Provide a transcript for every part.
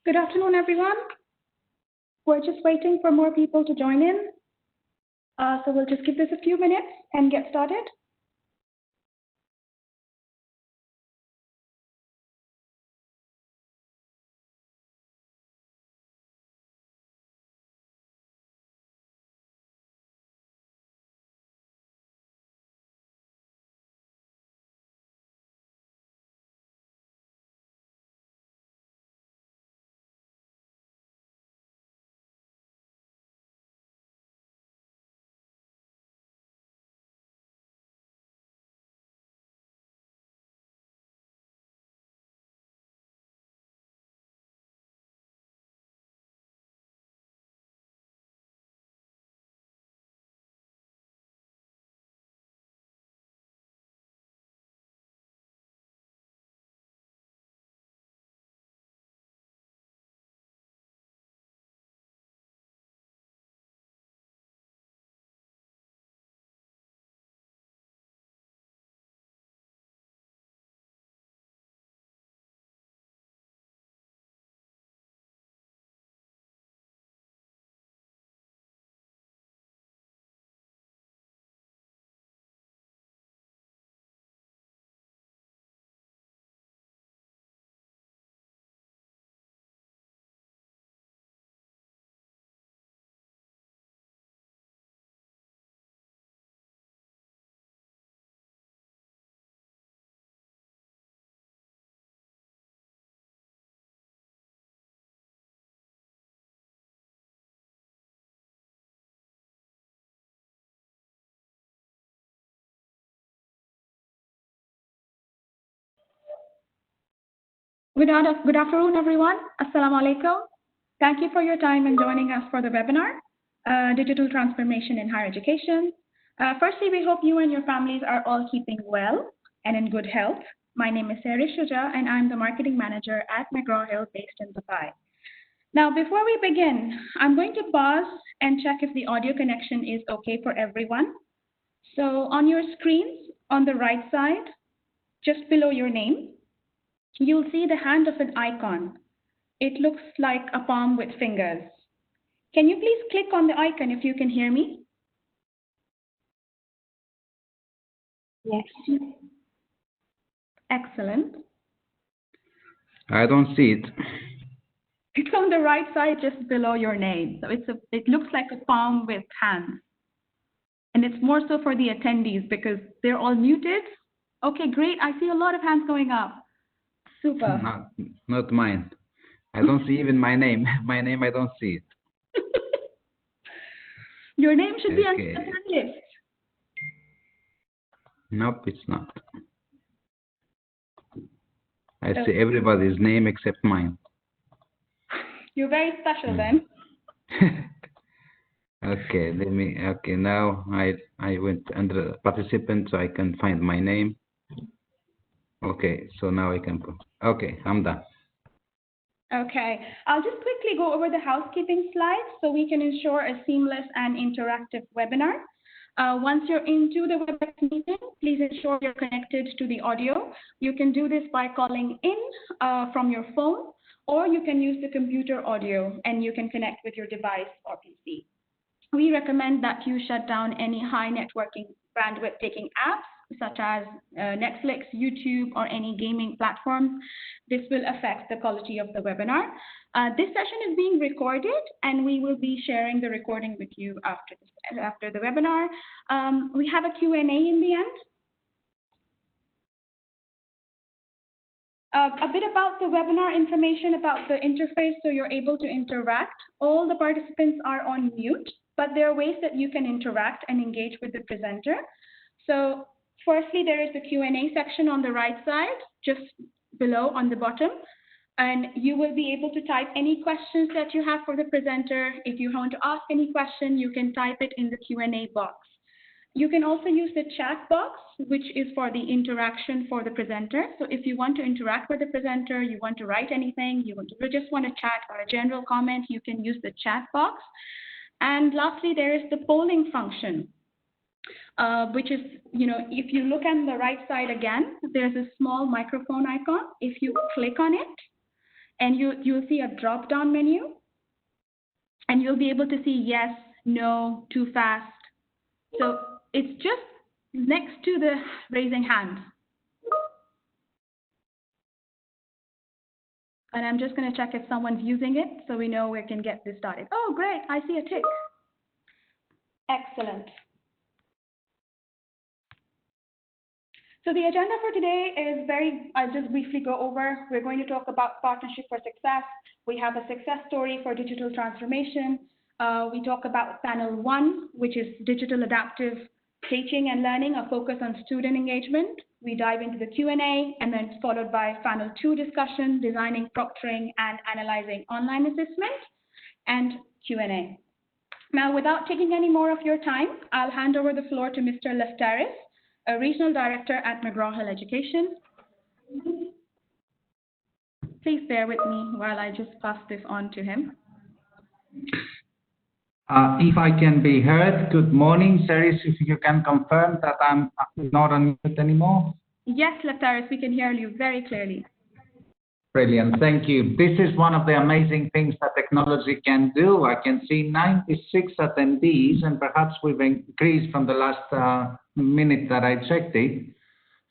Good afternoon, everyone. We're just waiting for more people to join in. So we'll just give this a few minutes and get started. Good afternoon, everyone. Assalamu alaikum. Thank you for your time and joining us for the webinar, Digital Transformation in Higher Education. Firstly, we hope you and your families are all keeping well and in good health. My name is Sarah Shuja, and I'm the Marketing Manager at McGraw Hill based in Dubai. Now, before we begin, I'm going to pause and check if the audio connection is okay for everyone. So on your screens, on the right side, just below your name, you'll see the hand of an icon. It looks like a palm with fingers. Can you please click on the icon if you can hear me? Yes. Excellent. I don't see it. It's on the right side, just below your name. So it looks like a palm with hands. And it's more so for the attendees because they're all muted. Okay, great. I see a lot of hands going up. Super. Not mine. I don't see even my name. My name, I don't see it. Your name should be on the list. Nope, it's not. I see everybody's name except mine. You're very special then. Okay, now I went under participant so I can find my name. Okay, so now I can put, okay, I'm done. Okay, I'll just quickly go over the housekeeping slides so we can ensure a seamless and interactive webinar. Once you're into the WebEx meeting, please ensure you're connected to the audio. You can do this by calling in from your phone, or you can use the computer audio and you can connect with your device or PC. We recommend that you shut down any high networking bandwidth taking apps such as Netflix, YouTube, or any gaming platforms. This will affect the quality of the webinar. This session is being recorded, and we will be sharing the recording with you after the webinar. We have a Q&A in the end. A bit about the webinar information about the interface so you're able to interact. All the participants are on mute, but there are ways that you can interact and engage with the presenter. So firstly, there is the Q&A section on the right side, just below on the bottom. And you will be able to type any questions that you have for the presenter. If you want to ask any question, you can type it in the Q&A box. You can also use the chat box, which is for the interaction for the presenter. So if you want to interact with the presenter, you want to write anything, you just want to chat or a general comment, you can use the chat box. And lastly, there is the polling function, which is, if you look on the right side again, there's a small microphone icon. If you click on it, and you'll see a drop-down menu, and you'll be able to see yes, no, too fast. So it's just next to the raising hand. And I'm just going to check if someone's using it so we know we can get this started. Oh, great, I see a tick. Excellent. So the agenda for today is I'll just briefly go over. We're going to talk about Partnership for Success. We have a success story for digital transformation. We talk about panel 1, which is digital adaptive teaching and learning, a focus on student engagement. We dive into the Q&A, and then it's followed by panel 2 discussion, designing, proctoring, and analyzing online assessment, and Q&A. Now, without taking any more of your time, I'll hand over the floor to Mr. Lefteris, a regional director at McGraw Hill Education. Please bear with me while I just pass this on to him. If I can be heard, good morning. Ceris, if you can confirm that I'm not on mute anymore. Yes, Lefteris, we can hear you very clearly. Brilliant, thank you. This is one of the amazing things that technology can do. I can see 96 attendees, and perhaps we've increased from the last minute that I checked it,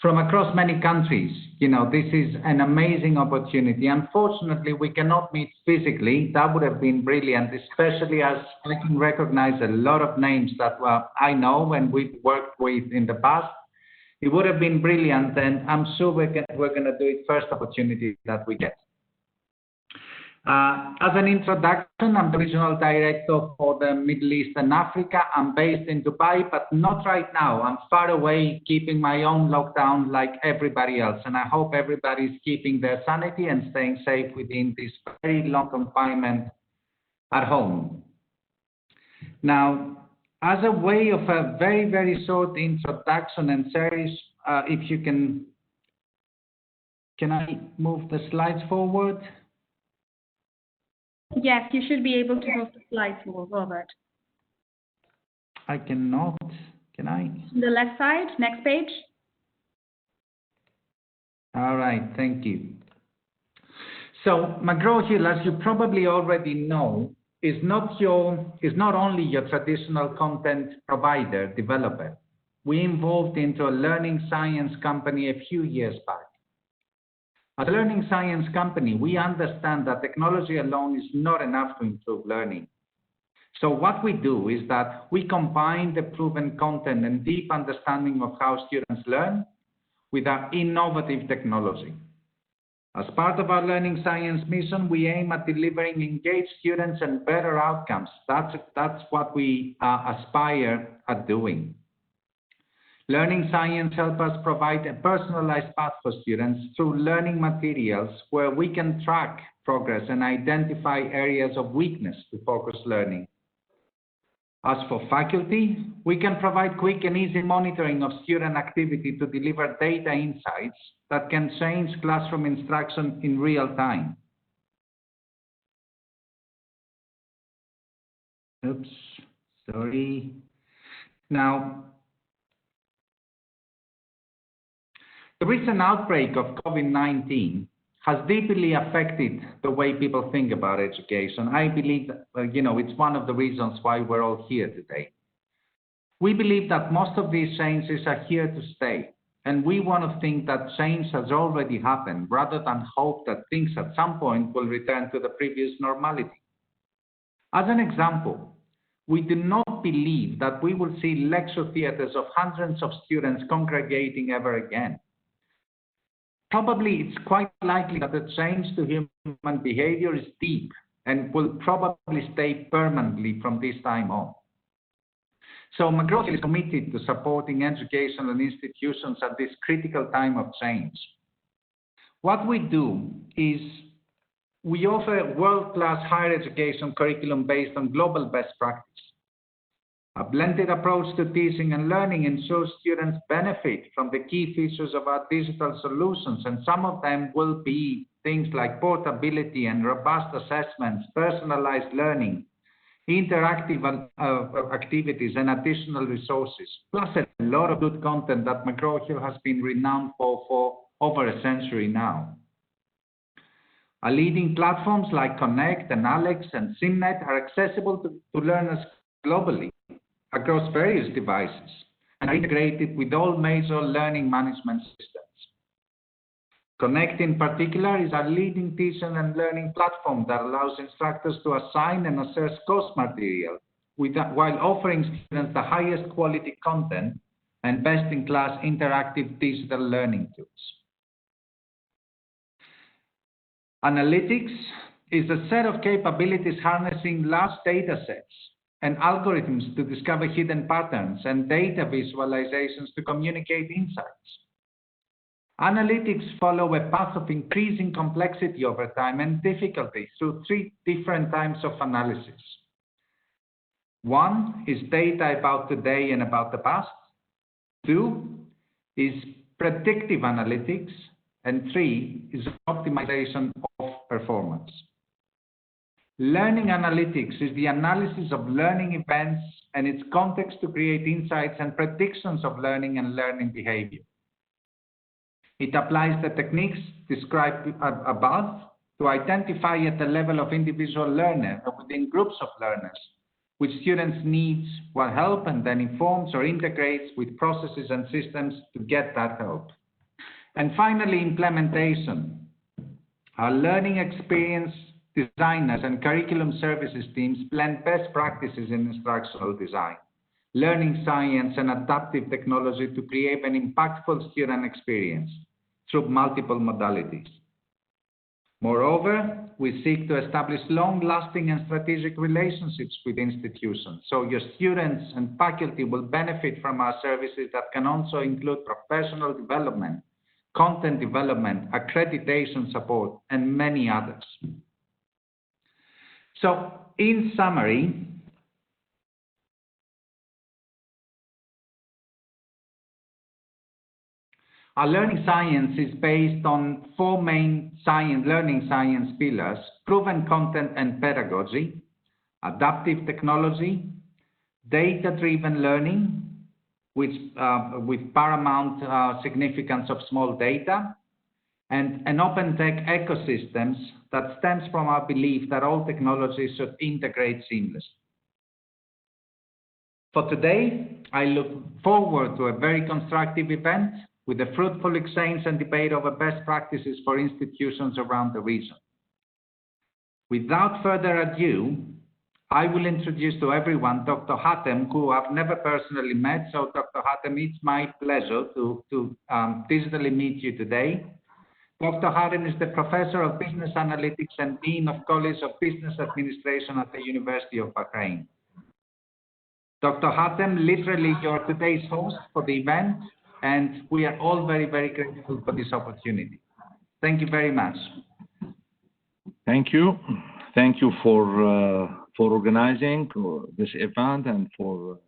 from across many countries. You know, this is an amazing opportunity. Unfortunately, we cannot meet physically. That would have been brilliant, especially as I can recognize a lot of names that I know and we've worked with in the past. It would have been brilliant, and I'm sure we're going to do it first opportunity that we get. As an introduction, I'm the regional director for the Middle East and Africa. I'm based in Dubai, but not right now. I'm far away, keeping my own lockdown like everybody else. And I hope everybody's keeping their sanity and staying safe within this very long confinement at home. Now, as a way of a very, very short introduction and series, if you can I move the slides forward? Yes, you should be able to move the slides forward, Robert. I cannot, can I? The left side, next page. All right, thank you. So McGraw Hill, as you probably already know, is not only your traditional content provider, developer. We evolved into a learning science company a few years back. As a learning science company, we understand that technology alone is not enough to improve learning. So what we do is that we combine the proven content and deep understanding of how students learn with our innovative technology. As part of our learning science mission, we aim at delivering engaged students and better outcomes. That's what we aspire at doing. Learning science helps us provide a personalized path for students through learning materials where we can track progress and identify areas of weakness to focus learning. As for faculty, we can provide quick and easy monitoring of student activity to deliver data insights that can change classroom instruction in real time. Oops, sorry. Now, the recent outbreak of COVID-19 has deeply affected the way people think about education. I believe that, it's one of the reasons why we're all here today. We believe that most of these changes are here to stay, and we want to think that change has already happened rather than hope that things at some point will return to the previous normality. As an example, we do not believe that we will see lecture theaters of hundreds of students congregating ever again. Probably it's quite likely that the change to human behavior is deep and will probably stay permanently from this time on. So McGraw Hill is committed to supporting educational institutions at this critical time of change. What we do is we offer world-class higher education curriculum based on global best practice. A blended approach to teaching and learning ensures students benefit from the key features of our digital solutions, and some of them will be things like portability and robust assessments, personalized learning, interactive activities, and additional resources, plus a lot of good content that McGraw Hill has been renowned for over a century now. Leading platforms like Connect and Alex and SimNet are accessible to learners globally across various devices and are integrated with all major learning management systems. Connect in particular is a leading teaching and learning platform that allows instructors to assign and assess course material while offering students the highest quality content and best-in-class interactive digital learning tools. Analytics is a set of capabilities harnessing large data sets and algorithms to discover hidden patterns and data visualizations to communicate insights. Analytics follow a path of increasing complexity over time and difficulty through three different types of analysis. One is data about today and about the past. Two is predictive analytics. And three is optimization of performance. Learning analytics is the analysis of learning events and its context to create insights and predictions of learning and learning behavior. It applies the techniques described above to identify at the level of individual learner or within groups of learners which students needs what help and then informs or integrates with processes and systems to get that help. And finally, implementation. Our learning experience designers and curriculum services teams blend best practices in instructional design, learning science and adaptive technology to create an impactful student experience through multiple modalities. Moreover, we seek to establish long-lasting and strategic relationships with institutions, so your students and faculty will benefit from our services that can also include professional development, content development, accreditation support, and many others. So, in summary, our learning science is based on four main learning science pillars: proven content and pedagogy, adaptive technology, data-driven learning, with paramount significance of small data, and an open tech ecosystems that stems from our belief that all technologies should integrate seamlessly. For today, I look forward to a very constructive event with a fruitful exchange and debate over best practices for institutions around the region. Without further ado, I will introduce to everyone Dr. Hatem, who I've never personally met. So Dr. Hatem, it's my pleasure to digitally meet you today. Dr. Hatem is the Professor of Business Analytics and Dean of College of Business Administration at the University of Bahrain. Dr. Hatem, literally you're today's host for the event, and we are all very, very grateful for this opportunity. Thank you very much. Thank you. Thank you for organizing this event and for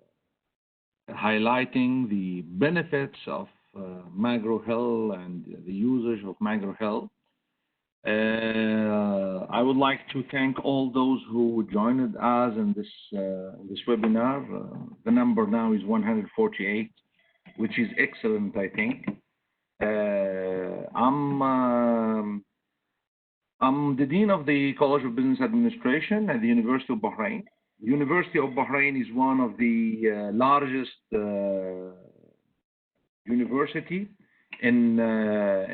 highlighting the benefits of McGraw Hill and the usage of McGraw Hill. I would like to thank all those who joined us in this webinar. The number now is 148, which is excellent, I think. I'm the Dean of the College of Business Administration at the University of Bahrain. The University of Bahrain is one of the largest university in the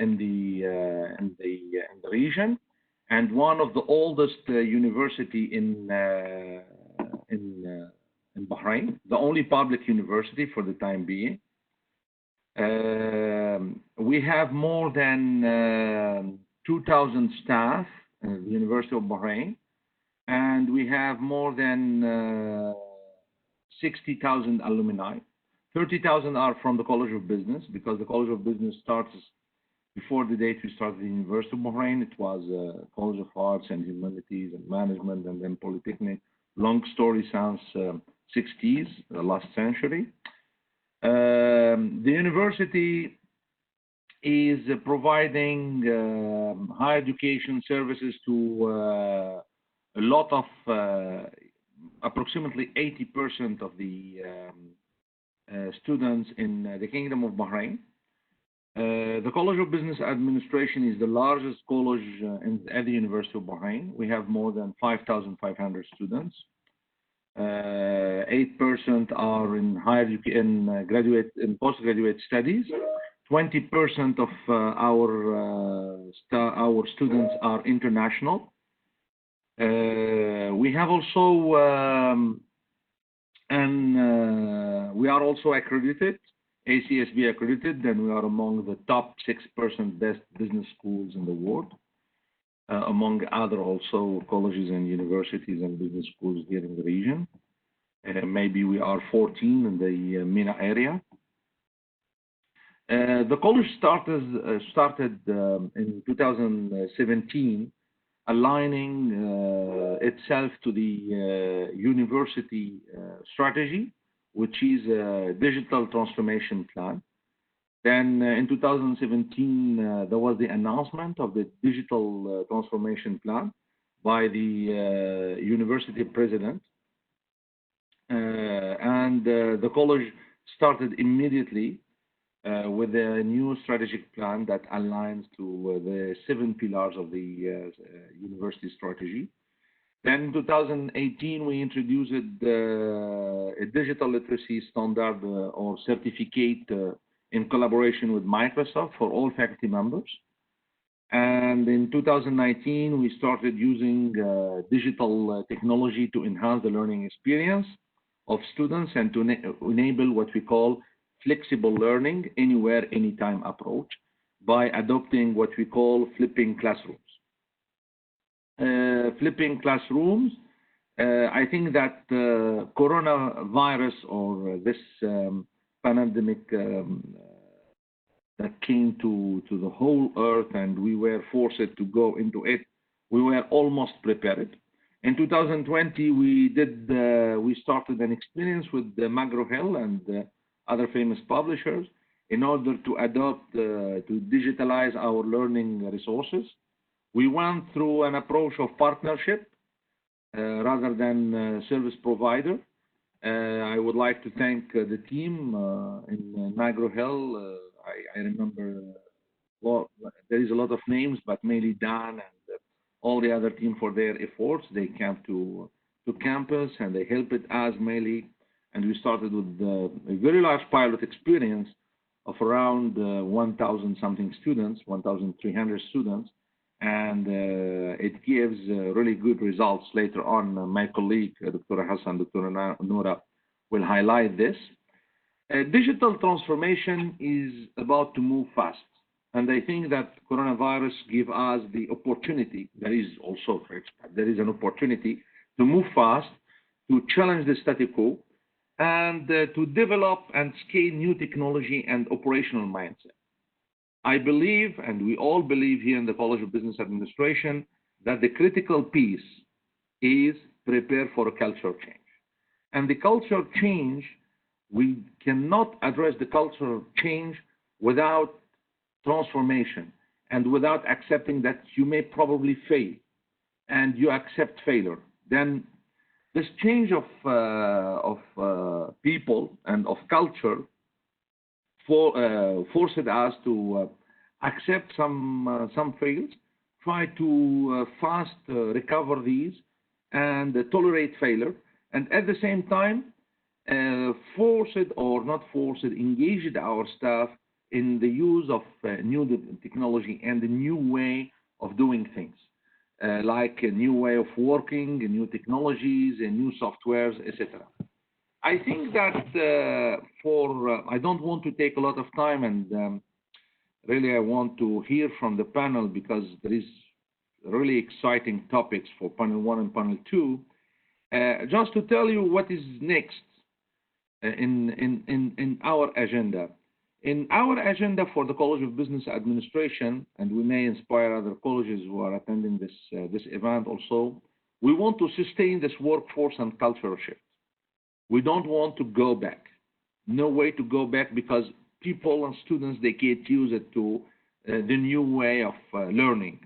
region, and one of the oldest university in Bahrain, the only public university for the time being. We have more than 2,000 staff at the University of Bahrain, and we have more than 60,000 alumni. 30,000 are from the College of Business, because the College of Business starts before the date we started the University of Bahrain. It was College of Arts and Humanities and Management, and then Polytechnic. Long story since 60s, the last century. The university is providing higher education services to a lot of, approximately 80% of the students in the Kingdom of Bahrain. The College of Business Administration is the largest college at the University of Bahrain. We have more than 5,500 students. 8% are in graduate and postgraduate studies. 20% of our students are international. We have also we are also accredited, ACSB accredited, and we are among the top 6% best business schools in the world, among other also colleges and universities and business schools here in the region. Maybe we are 14 in the MENA area. The college started in 2017, aligning itself to the university strategy, which is a digital transformation plan. Then in 2017, there was the announcement of the digital transformation plan by the university president. And the college started immediately with a new strategic plan that aligns to the 7 pillars of the university strategy. Then in 2018, we introduced a digital literacy standard or certificate in collaboration with Microsoft for all faculty members. And in 2019, we started using digital technology to enhance the learning experience of students and to enable what we call flexible learning, anywhere, anytime approach by adopting what we call flipping classrooms. Flipping classrooms, I think that coronavirus or this pandemic that came to the whole earth and we were forced to go into it, we were almost prepared. In 2020, we started an experience with McGraw Hill and other famous publishers in order to adopt, to digitalize our learning resources. We went through an approach of partnership rather than service provider. I would like to thank the team in McGraw Hill. I remember, well, there is a lot of names, but mainly Dan and all the other team for their efforts. They came to campus and they helped us mainly. And we started with a very large pilot experience of around 1,000 something students, 1,300 students. And it gives really good results. Later on, my colleague, Dr. Hassan, Dr. Noura, will highlight this. Digital transformation is about to move fast. And I think that coronavirus gives us the opportunity, there is an opportunity to move fast, to challenge the status quo, and to develop and scale new technology and operational mindset. I believe, and we all believe here in the College of Business Administration, that the critical piece is prepare for a cultural change. And the cultural change, we cannot address the cultural change without transformation and without accepting that you may probably fail and you accept failure. Then this change of people and of culture forced us to accept some fails, try to fast recover these and tolerate failure, and at the same time forced or not forced, engaged our staff in the use of new technology and a new way of doing things, like a new way of working, new technologies, and new softwares, etc. I think that I don't want to take a lot of time, and really I want to hear from the panel because there is really exciting topics for panel 1 and panel 2. Just to tell you what is next in our agenda. In our agenda for the College of Business Administration, and we may inspire other colleges who are attending this event also, we want to sustain this workforce and cultural shift. We don't want to go back. No way to go back because people and students, they get used to the new way of learning.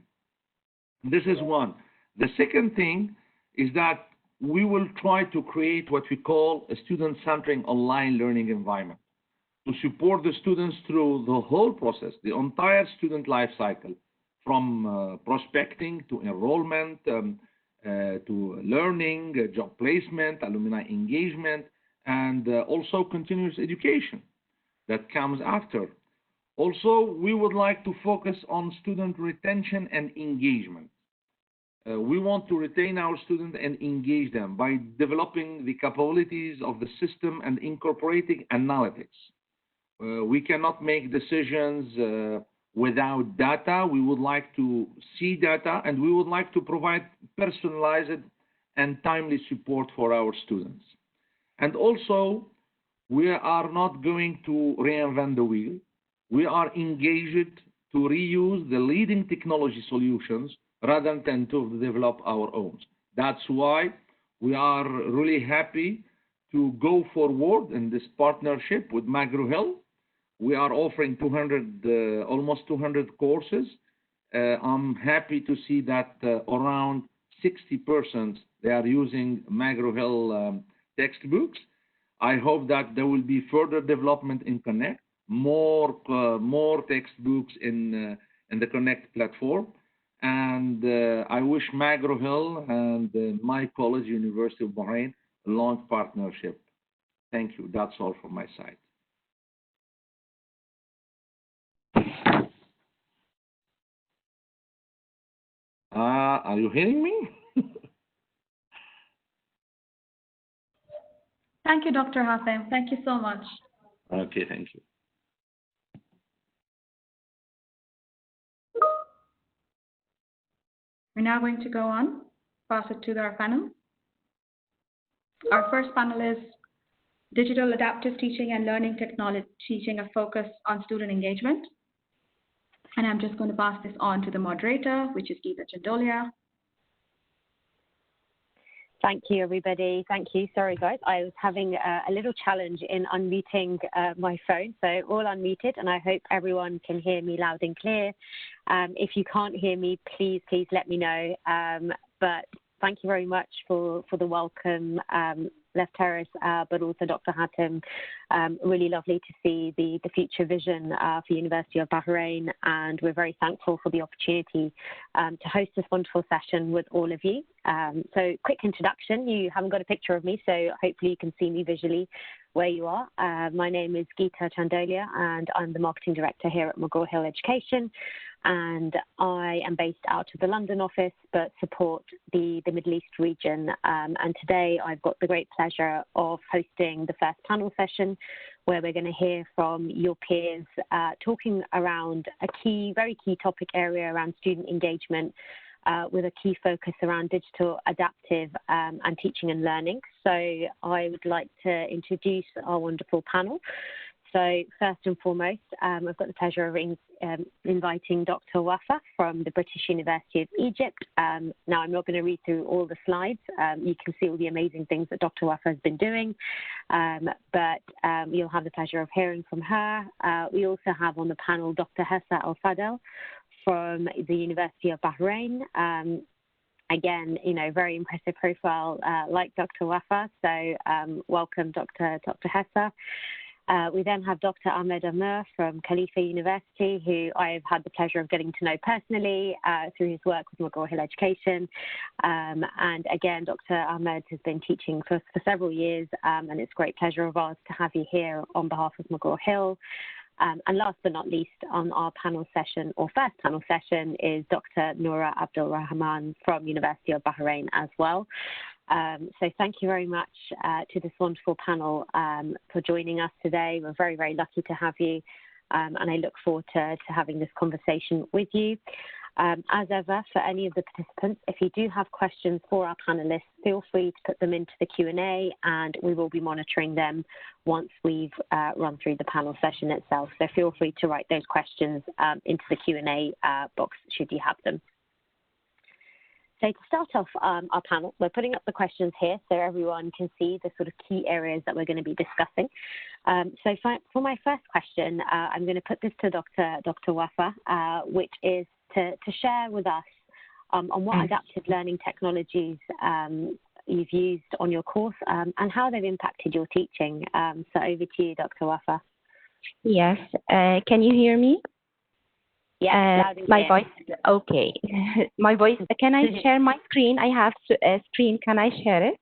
This is one. The second thing is that we will try to create what we call a student-centering online learning environment. to support the students through the whole process, the entire student life cycle, from prospecting to enrollment, to learning, job placement, alumni engagement, and also continuous education that comes after. Also, we would like to focus on student retention and engagement. We want to retain our students and engage them by developing the capabilities of the system and incorporating analytics. We cannot make decisions without data. We would like to see data, and we would like to provide personalized and timely support for our students. And also, we are not going to reinvent the wheel. We are engaged to reuse the leading technology solutions rather than to develop our own. That's why we are really happy to go forward in this partnership with McGraw Hill. We are offering almost 200 courses. I'm happy to see that around 60% they are using McGraw Hill textbooks. I hope that there will be further development in Connect, more textbooks in the Connect platform. And I wish McGraw Hill and my college, University of Bahrain, a long partnership. Thank you. That's all from my side. Are you hearing me? Thank you, Dr. Hatem. Thank you so much. Okay, thank you. We're now going to go on, pass it to our panel. Our first panel is Digital Adaptive Teaching and Learning Technology, teaching a focus on student engagement. And I'm just going to pass this on to the moderator, which is Geeta Chandolia. Thank you, everybody. Thank you. Sorry, guys. I was having a little challenge in unmuting my phone, so all unmuted, and I hope everyone can hear me loud and clear. If you can't hear me, please let me know. But thank you very much for the welcome, Left Terrace, but also Dr. Hatem. Really lovely to see the future vision for University of Bahrain, and we're very thankful for the opportunity to host this wonderful session with all of you. So quick introduction, you haven't got a picture of me, so hopefully you can see me visually where you are. My name is Geeta Chandolia, and I'm the Marketing Director here at McGraw Hill Education. And I am based out of the London office, but support the Middle East region. And today I've got the great pleasure of hosting the first panel session, where we're going to hear from your peers talking around a very key topic area around student engagement, with a key focus around digital adaptive and teaching and learning. So I would like to introduce our wonderful panel. So first and foremost, I've got the pleasure of inviting Dr. Wafa from the British University of Egypt. Now, I'm not going to read through all the slides. You can see all the amazing things that Dr. Wafa has been doing, but you'll have the pleasure of hearing from her. We also have on the panel Dr. Hessa Al-Fadel from the University of Bahrain. Again, very impressive profile like Dr. Wafa, so welcome, Dr. Hessa. We then have Dr. Ahmed Amr from Khalifa University, who I have had the pleasure of getting to know personally through his work with McGraw Hill Education. And again, Dr. Ahmed has been teaching for several years, and it's a great pleasure of ours to have you here on behalf of McGraw Hill. And last but not least, on our panel session, or first panel session, is Dr. Noura Abdul Rahman from University of Bahrain as well. So thank you very much to this wonderful panel for joining us today. We're very, very lucky to have you, and I look forward to having this conversation with you. As ever, for any of the participants, if you do have questions for our panelists, feel free to put them into the Q&A, and we will be monitoring them once we've run through the panel session itself. So feel free to write those questions into the Q&A box should you have them. So to start off our panel, we're putting up the questions here so everyone can see the sort of key areas that we're going to be discussing. So for my first question, I'm going to put this to Dr. Wafa, which is to share with us on what adaptive learning technologies you've used on your course and how they've impacted your teaching. So over to you, Dr. Wafa. Yes. Can you hear me? Yes, loud and My clear. voice. Okay. My voice. Can I share my screen? I have a screen. Can I share it?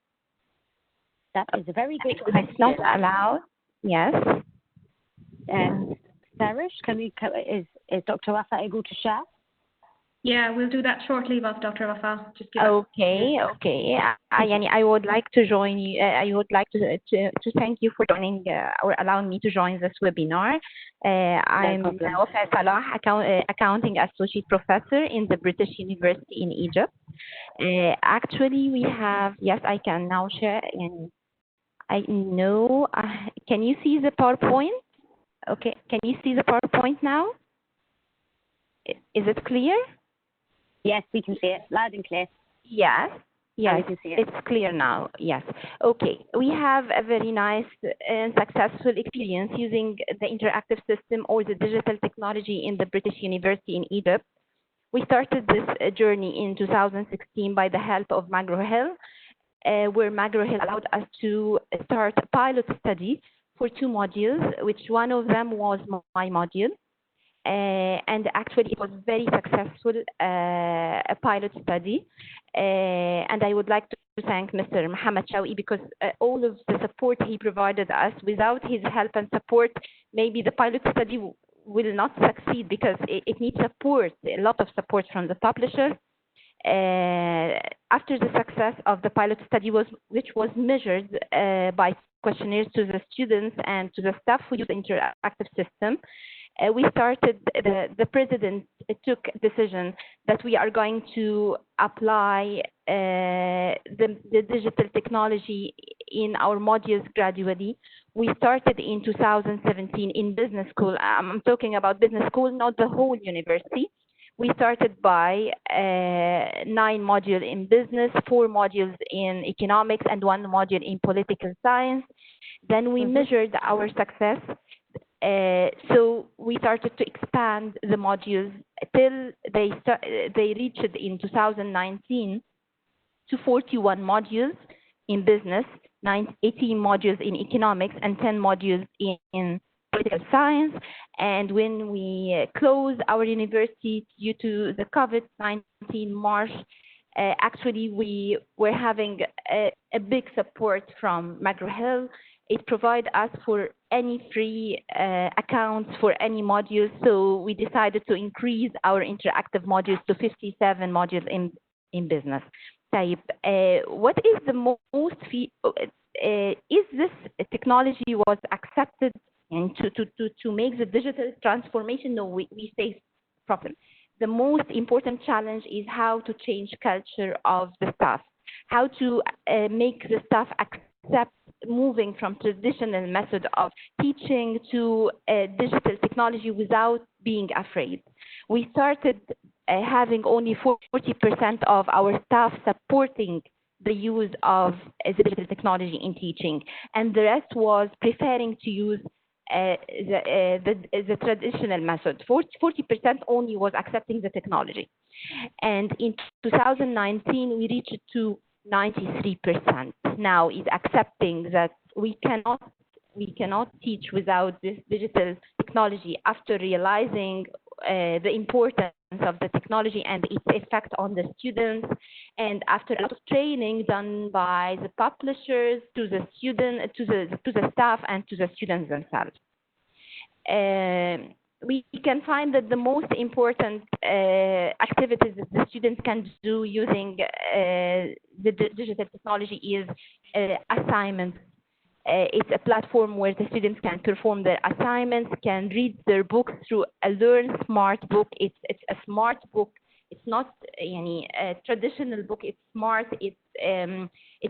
That is a very good It's not question. allowed. Yes. Sarish, is Dr. Rafa able to share? Yeah, we'll do that shortly, Dr. Rafa. Just give us. Okay. I would like to join you. I would like to thank you for joining or allowing me to join this webinar. I'm problem. Wafa Salah, accounting associate professor in the British University in Egypt. Actually, we have. Yes, I can now share. And I know. Can you see the PowerPoint? Okay. Can you see the PowerPoint now? Is it clear? Yes, we can see it loud and clear. Yes. Yes, we can see it. it's clear now. Yes. Okay. We have a very nice and successful experience using the interactive system or the digital technology in the British University in Egypt. We started this journey in 2016 by the help of McGraw Hill, where McGraw Hill allowed us to start a pilot study for 2 modules, which one of them was my module. And actually, it was very successful, a pilot study. And I would like to thank Mr. Mohammed Shawi because all of the support he provided us, without his help and support, maybe the pilot study will not succeed because it needs support, a lot of support from the publishers. After the success of the pilot study, which was measured by questionnaires to the students and to the staff who use the interactive system, we started, the president took a decision that we are going to apply the digital technology in our modules gradually. We started in 2017 in business school. I'm talking about business school, not the whole university. We started by 9 modules in business, 4 modules in economics, and 1 module in political science. Then we measured our success. So we started to expand the modules till they reached in 2019 to 41 modules in business, 18 modules in economics, and 10 modules in political science. And when we closed our university due to the COVID-19 March, actually we were having a big support from McGraw Hill. It provides us for any free accounts for any modules. So we decided to increase our interactive modules to 57 modules in business. What is the most is this technology was accepted and to make the digital transformation? No, we face problem. The most important challenge is how to change culture of the staff, how to make the staff accept moving from traditional method of teaching to digital technology without being afraid. We started having only 40% of our staff supporting the use of digital technology in teaching, and the rest was preferring to use the traditional method. 40% only was accepting the technology. And in 2019, we reached to 93% now is accepting that we cannot teach without this digital technology after realizing the importance of the technology and its effect on the students, and after a lot of training done by the publishers to the student, to the staff, and to the students themselves. We can find that the most important activities that the students can do using the digital technology is assignments. It's a platform where the students can perform their assignments, can read their books through a Learn Smart book. It's a smart book. It's not any traditional book. It's smart. It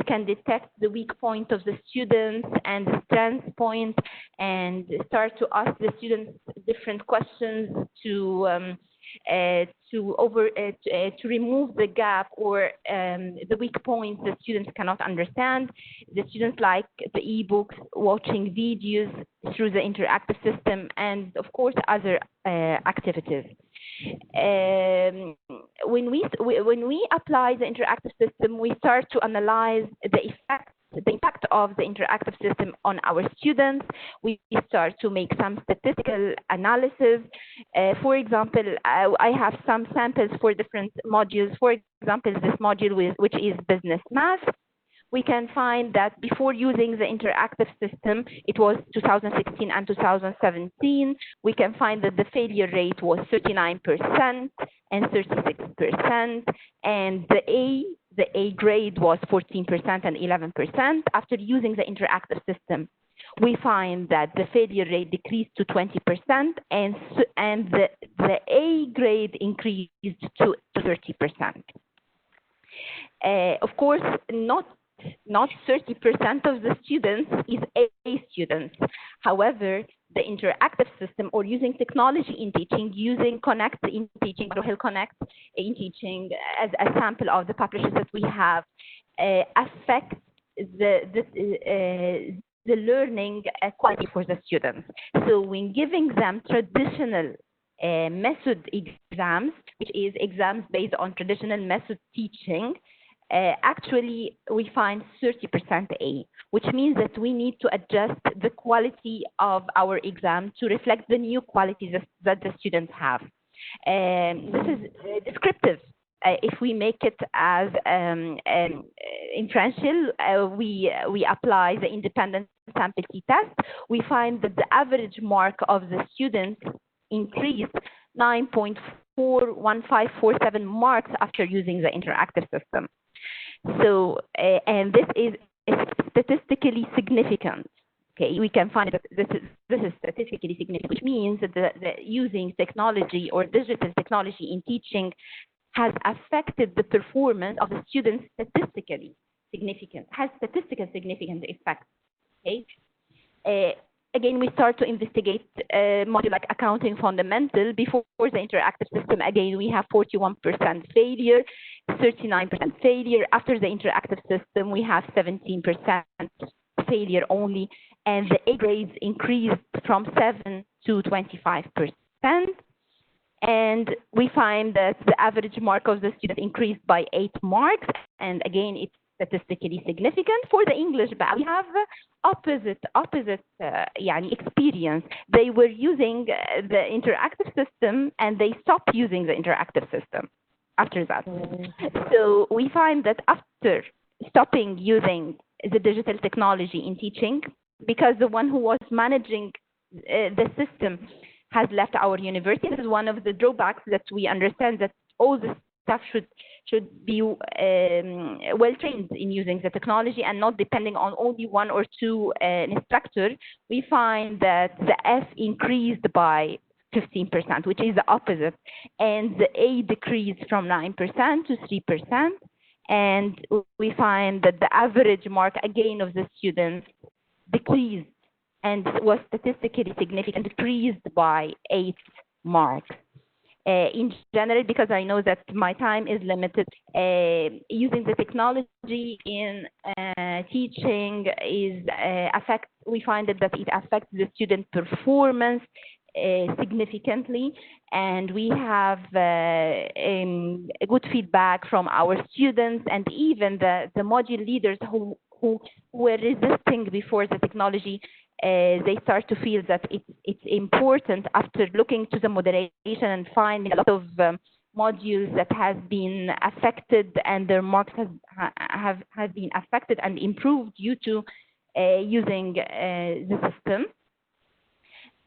can detect the weak point of the students and the strength point, and start to ask the students different questions to remove the gap or the weak points the students cannot understand. The students like the e-books, watching videos through the interactive system, and of course other activities. When we apply the interactive system, we start to analyze the impact of the interactive system on our students. We start to make some statistical analysis. For example, I have some samples for different modules. For example, this module which is business math. We can find that before using the interactive system, it was 2016 and 2017. We can find that the failure rate was 39% and 36%, and the A grade was 14% and 11%. After using the interactive system, we find that the failure rate decreased to 20%, and the A grade increased to 30%. Of course, not 30% of the students is A students. However, the interactive system, or using technology in teaching, using Connect in teaching, McGraw Hill Connect in teaching as a sample of the publishers that we have, affects the learning quality for the students. So when giving them traditional method exams, which is exams based on traditional method teaching, actually we find 30% A, which means that we need to adjust the quality of our exam to reflect the new qualities that the students have. This is descriptive. If we make it as inferential, we apply the independent sample t-test. We find that the average mark of the students increased 9.41547 marks after using the interactive system. So, and this is statistically significant. Okay, we can find that this is statistically significant, which means that the using technology or digital technology in teaching has affected the performance of the students statistically significant, has statistical significant effect. Okay. Again, we start to investigate module like accounting fundamental. Before the interactive system, again, we have 41% failure, 39% failure. After the interactive system, we have 17% failure only, and the A grades increased from 7 to 25%. And we find that the average mark of the student increased by 8 marks, and again, it's statistically significant. For the English, but we have opposite experience. They were using the interactive system and they stopped using the interactive system after that. So we find that after stopping using the digital technology in teaching, because the one who was managing the system has left our university. This is one of the drawbacks, that we understand that all the staff should be well trained in using the technology and not depending on only one or two instructors. We find that the F increased by 15%, which is the opposite, and the A decreased from 9% to 3%, and we find that the average mark again of the students decreased and was statistically significant, decreased by 8 marks. In general, because I know that my time is limited, using the technology in teaching is we find that it affects the student performance significantly, and we have good feedback from our students, and even the module leaders who were resisting before the technology. They start to feel that it's important after looking to the moderation and finding a lot of modules that has been affected and their marks have been affected and improved due to using the system.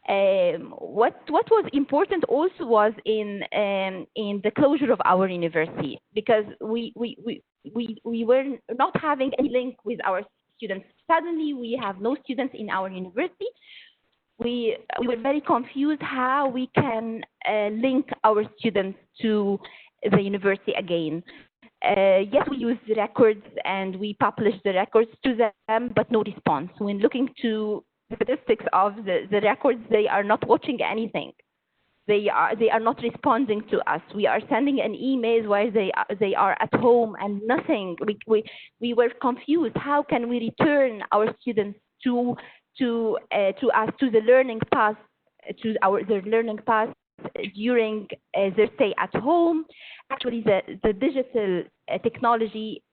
What was important also was in the closure of our university, because we were not having any link with our students. Suddenly, we have no students in our university. We were very confused how we can link our students to the university again. Yes, we use the records and we publish the records to them, but no response. When looking to the statistics of the records, they are not watching anything. They are not responding to us. We are sending an email while they are at home and nothing. We were confused. How can we return our students to the learning path, their learning path during their stay at home? Actually, the digital technology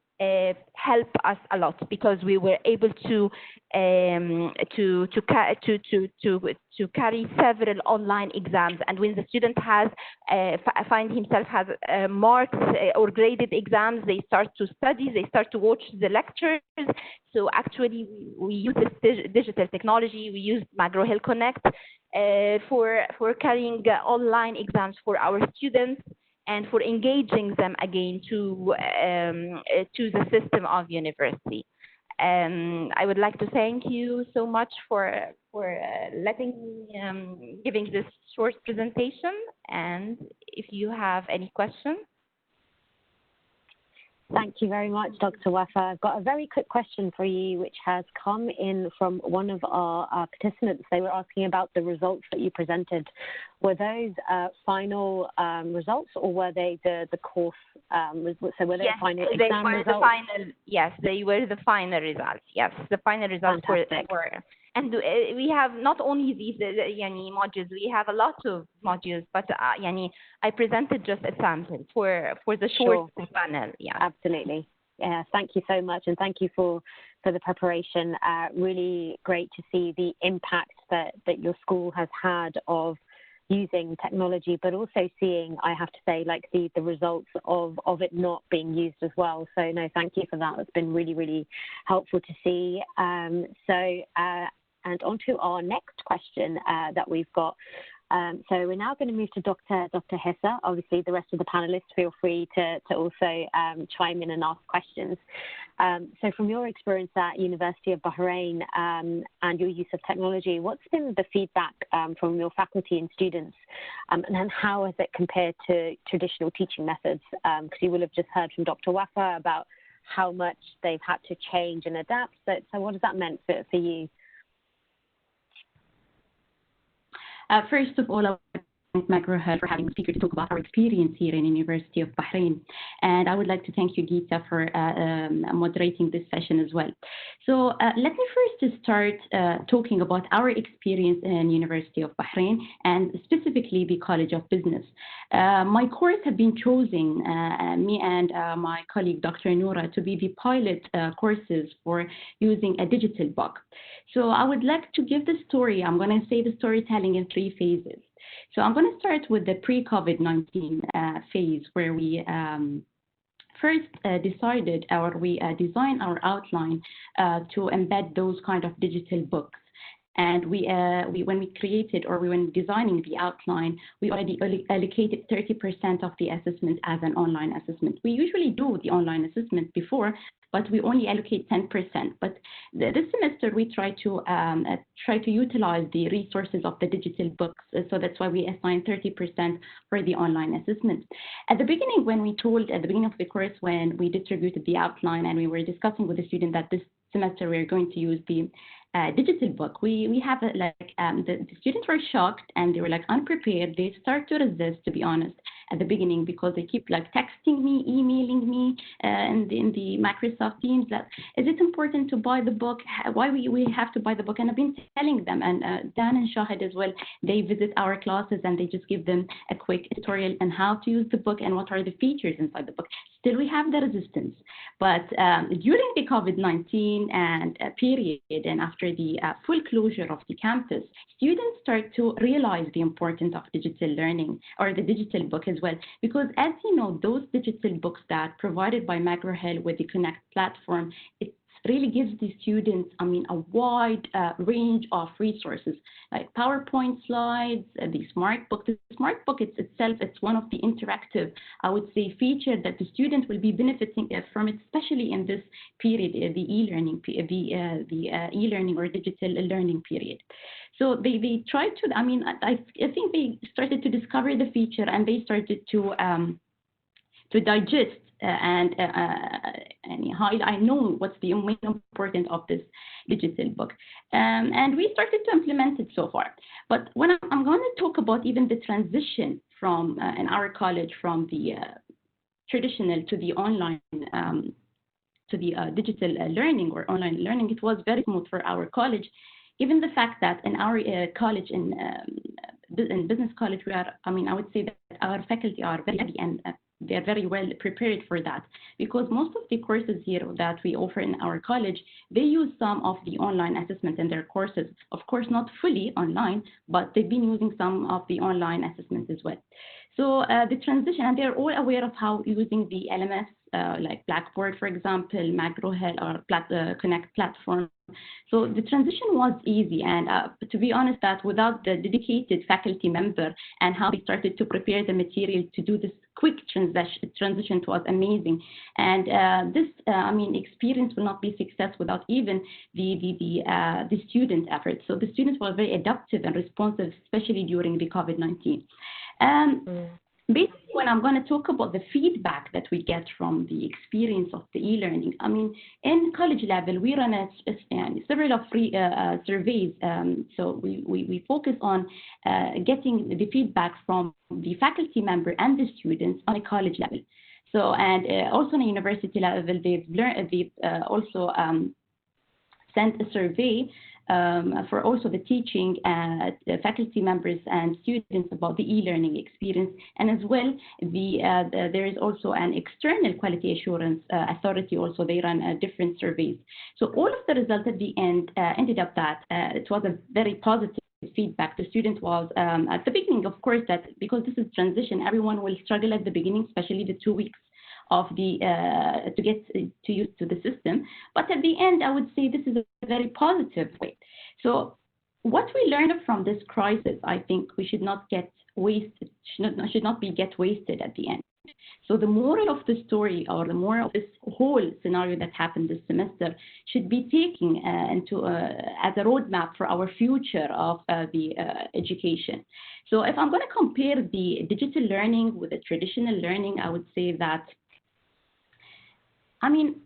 help us a lot, because we were able to carry several online exams. And when the student has find himself has marks or graded exams, they start to study, they start to watch the lectures. So actually we use this digital technology. We use McGraw Hill Connect for carrying online exams for our students, and for engaging them again to the system of university. I would like to thank you so much for letting me giving this short presentation. And if you have any questions. Thank you very much, Dr. Wafa. I've got a very quick question for you, which has come in from one of our participants. They were asking about the results that you presented. Were those final results, or were they the course? So were they Yes, final they exam were results? the final. Yes, they were the final results. Yes, the final results were. And we have not only these modules, we have a lot of modules, but I presented just a sample for the short panel. Yeah, absolutely. Yeah, thank you so much, and thank you for the preparation. Really great to see the impact that your school has had of using technology, but also seeing, I have to say, like the results of it not being used as well. So no, thank you for that. It's been really, really helpful to see. And on to our next question that we've got. So we're now going to move to Dr. Hessa. Obviously, the rest of the panelists, feel free to also chime in and ask questions. So from your experience at University of Bahrain and your use of technology, what's been the feedback from your faculty and students? And then how has it compared to traditional teaching methods? Because you will have just heard from Dr. Wafa about how much they've had to change and adapt. So what has that meant for you? First of all, I would thank McGraw Hill for having the speaker to talk about our experience here in University of Bahrain. And I would like to thank you, Geeta, for moderating this session as well. So let me first start talking about our experience in University of Bahrain, and specifically the College of Business. My course have been chosen, me and my colleague, Dr. Noura, to be the pilot courses for using a digital book. So I would like to give the story. I'm going to say the storytelling in 3 phases. So I'm going to start with the pre-COVID-19 phase, where we first decided, or we designed our outline to embed those kind of digital books. And when we created, or when designing the outline, we already allocated 30% of the assessment as an online assessment. We usually do the online assessment before, but we only allocate 10%. But this semester we try to utilize the resources of the digital books. So that's why we assign 30% for the online assessment. At the beginning, at the beginning of the course, when we distributed the outline and we were discussing with the student that this semester we're going to use the digital book, we have the students were shocked, and they were like unprepared. They start to resist, to be honest, at the beginning, because they keep like texting me, emailing me, and in the Microsoft Teams that, is it important to buy the book? Why we have to buy the book? And I've been telling them, and Dan and Shahid as well, they visit our classes and they just give them a quick tutorial on how to use the book and what are the features inside the book. Still, we have the resistance. But during the COVID-19 and period, and after the full closure of the campus, students start to realize the importance of digital learning, or the digital book as well. Because as you know, those digital books that provided by McGraw Hill with the Connect platform, it really gives the students, a wide range of resources, like PowerPoint slides, the Smart Book. The Smart Book itself, it's one of the interactive, I would say, feature that the student will be benefiting from it, especially in this period, the e-learning, e-learning or digital learning period. So they tried to, I think they started to discover the feature, and they started to digest I know what's the main importance of this digital book, and we started to implement it so far. But when I'm going to talk about even the transition from in our college from the traditional to the online to the digital learning or online learning, it was very smooth for our college. Given the fact that in our college, in business college, we are, I would say that our faculty are very heavy and they're very well prepared for that, because most of the courses here that we offer in our college, they use some of the online assessment in their courses. Of course, not fully online, but they've been using some of the online assessments as well. So the transition, and they're all aware of how using the LMS, like Blackboard, for example, McGraw Hill or Connect platform. So the transition was easy, and to be honest, that without the dedicated faculty member and how they started to prepare the material to do this quick transition was amazing. And this, experience will not be success without even the student effort. So the students were very adaptive and responsive, especially during the COVID-19. Basically, when I'm going to talk about the feedback that we get from the experience of the e-learning, in college level, we run several of free surveys. So we focus on getting the feedback from the faculty member and the students on a college level. So, and also on a university level, they've also sent a survey for also the teaching faculty members and students about the e-learning experience. And as well, there is also an external quality assurance authority also. They run different surveys. So all of the results at the end ended up that it was a very positive feedback. The student was at the beginning, of course, that because this is transition, everyone will struggle at the beginning, especially the 2 weeks of the to get to used to the system. But at the end, I would say this is a very positive way. So what we learned from this crisis, I think we should not get wasted, should not be get wasted at the end. So the moral of the story, or the moral of this whole scenario that happened this semester, should be taken into as a roadmap for our future of the education. So if I'm going to compare the digital learning with the traditional learning, I would say that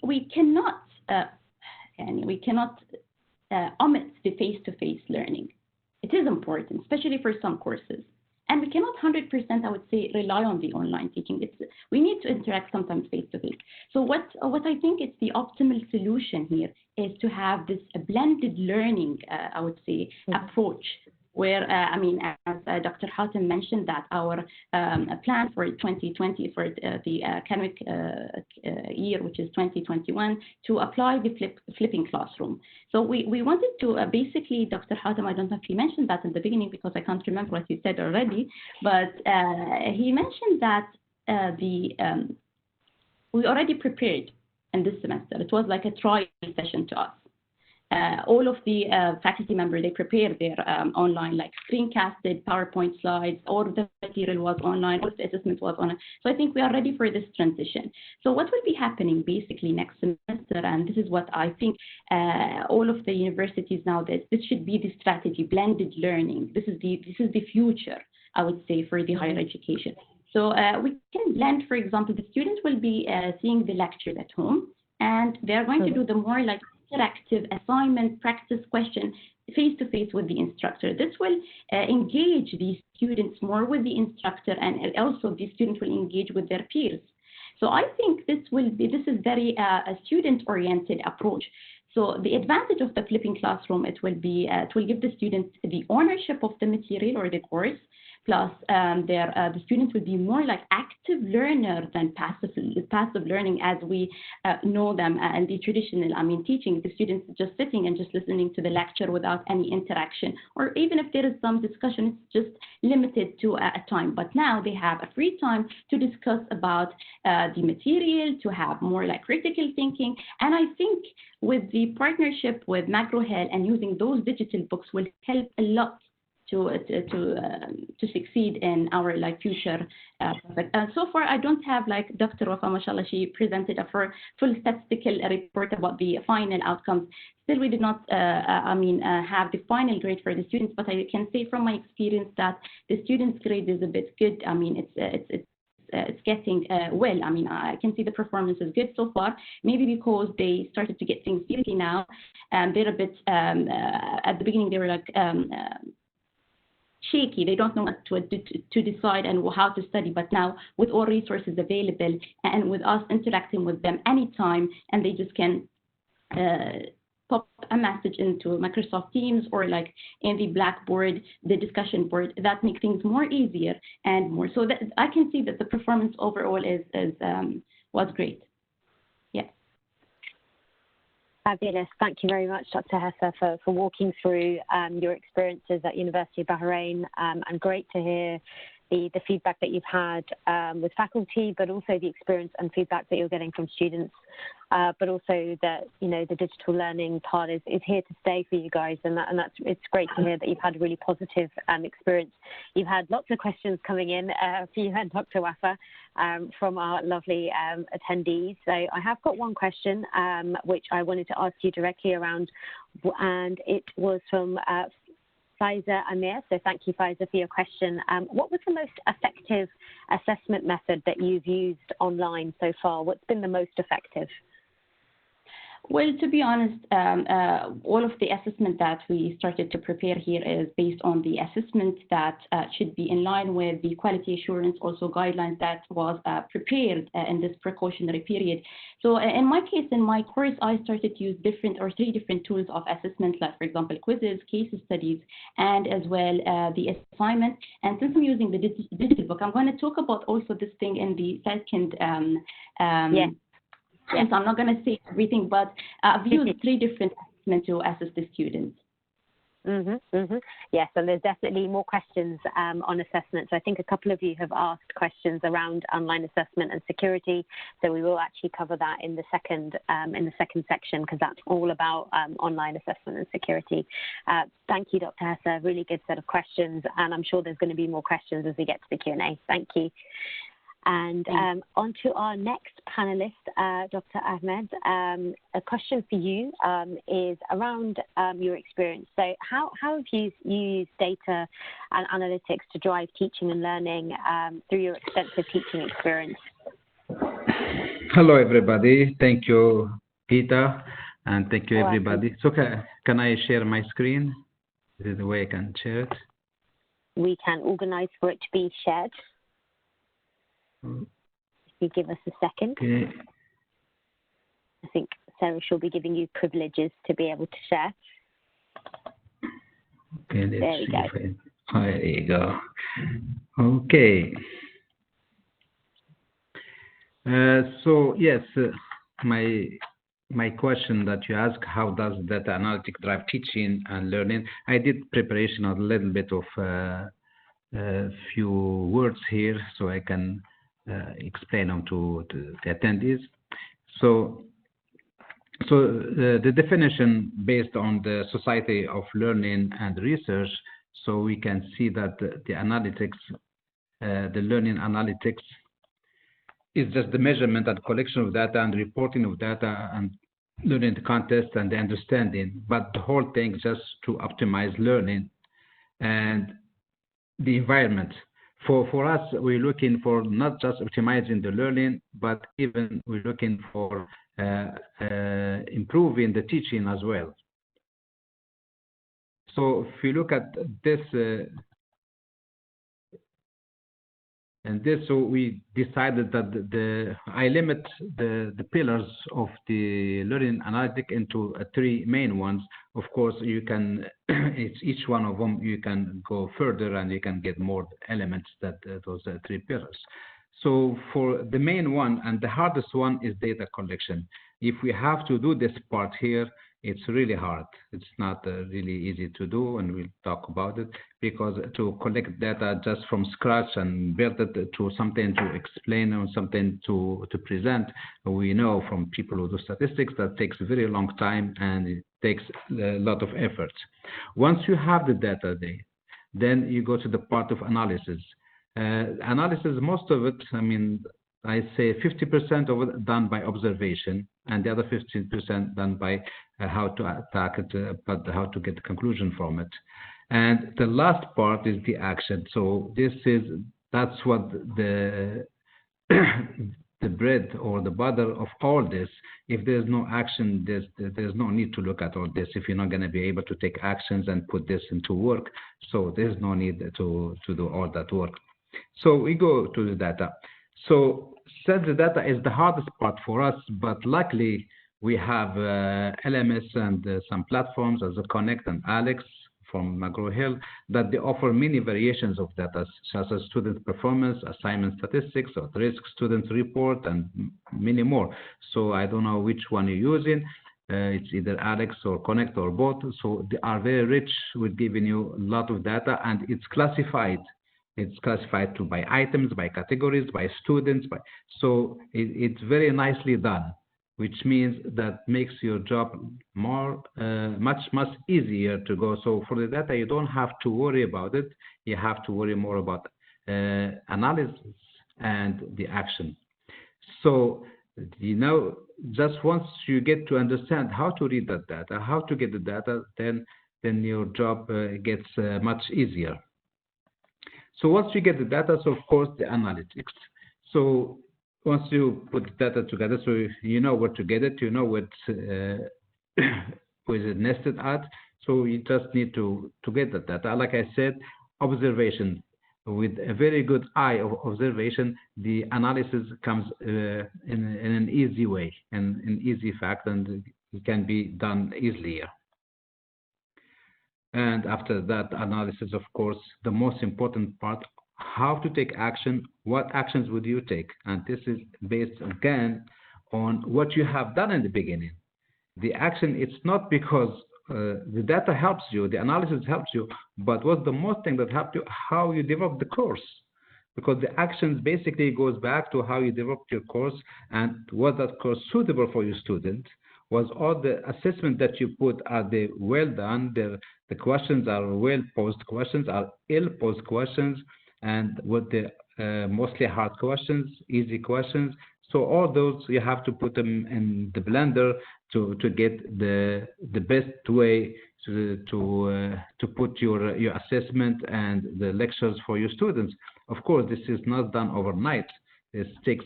we cannot omit the face-to-face learning. It is important, especially for some courses. And we cannot 100%, I would say, rely on the online teaching. We need to interact sometimes face-to-face. So what I think is the optimal solution here is to have this blended learning, I would say, approach, where, as Dr. Hatem mentioned, that our plan for 2020, for the academic year, which is 2021, to apply the flipping classroom. So we wanted to basically, Dr. Hatem, I don't know if he mentioned that in the beginning because I can't remember what he said already, but he mentioned that we already prepared in this semester. It was like a trial session to us. All of the faculty members, they prepared their online, like screencasted PowerPoint slides, all of the material was online, all of the assessment was online. So I think we are ready for this transition. So what will be happening basically next semester, and this is what I think all of the universities now, this should be the strategy, blended learning. This is the future, I would say, for the higher education. So we can blend, for example, the students will be seeing the lectures at home, and they're going to do the more like interactive assignment, practice question, face-to-face with the instructor. This will engage the students more with the instructor, and also the students will engage with their peers. So I think this is very a student-oriented approach. So the advantage of the flipping classroom, it will give the students the ownership of the material or the course, plus the students will be more like active learner than passive learning as we know them and the traditional, teaching. The students just sitting and just listening to the lecture without any interaction, or even if there is some discussion, it's just limited to a time. But now they have a free time to discuss about the material, to have more like critical thinking. And I think with the partnership with McGraw Hill and using those digital books will help a lot to succeed in our future project. So far, I don't have Dr. Wafa, mashallah, she presented a full statistical report about the final outcomes. Still, we did not, have the final grade for the students, but I can say from my experience that the students' grade is a bit good. It's getting well. I can see the performance is good so far. Maybe because they started to get things seriously now. They're a bit, at the beginning, they were shaky. They don't know what to decide and how to study. But now, with all resources available and with us interacting with them anytime, and they just can pop a message into Microsoft Teams or like in the Blackboard, the discussion board, that make things more easier and more. So that I can see that the performance overall was great. Yeah. Fabulous. Thank you very much, Dr. Hessa, for walking through your experiences at University of Bahrain, and great to hear the feedback that you've had with faculty, but also the experience and feedback that you're getting from students, but also that, you know, the digital learning part is here to stay for you guys, and it's great to hear that you've had a really positive experience. You've had lots of questions coming in for you and Dr. Wafa from our lovely attendees. So I have got one question which I wanted to ask you directly around, and it was from Faiza Amir. So thank you, Faiza, for your question. What was the most effective assessment method that you've used online so far? What's been the most effective? Well, to be honest, all of the assessment that we started to prepare here is based on the assessment that should be in line with the quality assurance, also guidelines that was prepared in this precautionary period. So in my case, in my course, I started to use three different tools of assessment, like, for example, quizzes, case studies, and as well the assignment. And since I'm using the digital book, I'm going to talk about also this thing in the second Yes, I'm not going to say everything, but I've used three different assessments to assess the students. Yes, and there's definitely more questions on assessment. So I think a couple of you have asked questions around online assessment and security. So we will actually cover that in the second section, because that's all about online assessment and security. Thank you, Dr. Hessa. Really good set of questions, and I'm sure there's going to be more questions as we get to the Q&A. Thank you. And on to our next panelist, Dr. Ahmed. A question for you is around your experience. So how have you used data and analytics to drive teaching and learning through your extensive teaching experience? Hello, everybody. Thank you, Peter, and thank you, everybody. So can I share my screen? Is there the way I can share it? We can organize for it to be shared. If you give us a second. Okay. I think Sarah will be giving you privileges to be able to share. Okay, there you go. There you go. Okay. So yes, my question that you ask, how does data analytics drive teaching and learning? I did preparation of a little bit of a few words here, so I can explain them to the attendees. So the definition based on the Society of Learning and Research, so we can see that the analytics, the learning analytics, is just the measurement and collection of data and reporting of data and learning the context and the understanding, but the whole thing just to optimize learning and the environment. For us, we're looking for not just optimizing the learning, but even we're looking for improving the teaching as well. So if you look at this, so we decided that I limit the pillars of the learning analytic into three main ones. Of course, you can each one of them you can go further and you can get more elements that those three pillars. So for the main one and the hardest one is data collection. If we have to do this part here, it's really hard. It's not really easy to do, and we'll talk about it, because to collect data just from scratch and build it to something to explain or something to present, we know from people who do statistics that takes a very long time and it takes a lot of effort. Once you have the data there, then you go to the part of analysis. Analysis, most of it, I mean, I say 50% of it done by observation, and the other 15% done by how to attack it, but how to get the conclusion from it. And the last part is the action. So that's what the bread or the butter of all this. If there's no action, there's no need to look at all this if you're not going to be able to take actions and put this into work. So there's no need to do all that work. So we go to the data. So since the data is the hardest part for us, but luckily We have LMS and some platforms as a Connect and Alex from McGraw Hill that they offer many variations of data, such as student performance, assignment statistics, or risk student report, and many more. So I don't know which one you're using. It's either Alex or Connect or both. So they are very rich with giving you a lot of data, and it's classified. It's classified by items, by categories, by students. So it's very nicely done, which means that makes your job more, much easier to go. So for the data, you don't have to worry about it. You have to worry more about analysis and the action. So, just once you get to understand how to read that data, how to get the data, then your job gets much easier. So once you get the data, so of course the analytics. So once you put the data together, so you know where to get it, you know what is it nested at. So you just need to get the data. Like I said, observation. With a very good eye of observation, the analysis comes in an easy way, and an easy fact, and it can be done easily. And after that analysis, of course, the most important part, how to take action, what actions would you take? And this is based, again, on what you have done in the beginning. The action, it's not because the data helps you, the analysis helps you, but what's the most thing that helped you? How you develop the course. Because the actions basically goes back to how you developed your course, and was that course suitable for your student? Was all the assessment that you put, are they well done? The questions are well posed questions, are ill posed questions, and what the mostly hard questions, easy questions. So all those, you have to put them in the blender to get the best way to put your assessment and the lectures for your students. Of course, this is not done overnight. It takes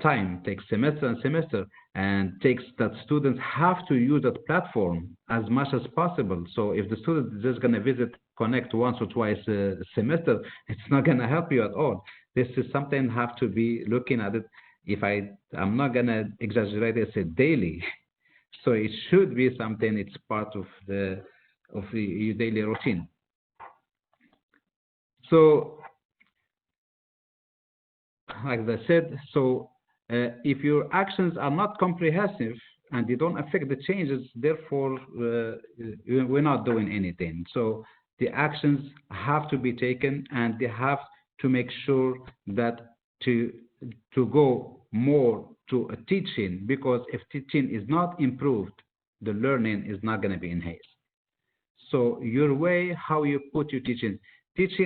time, takes semester and semester, and takes that students have to use that platform as much as possible. So if the student is just going to visit Connect once or twice a semester, it's not going to help you at all. This is something have to be looking at it. If I'm not going to exaggerate it, say daily. So it should be something, it's part of your daily routine. So like I said, so if your actions are not comprehensive and they don't affect the changes, therefore we're not doing anything. So the actions have to be taken, and they have to make sure that to go more to a teaching, because if teaching is not improved, the learning is not going to be enhanced. So your way, how you put your teaching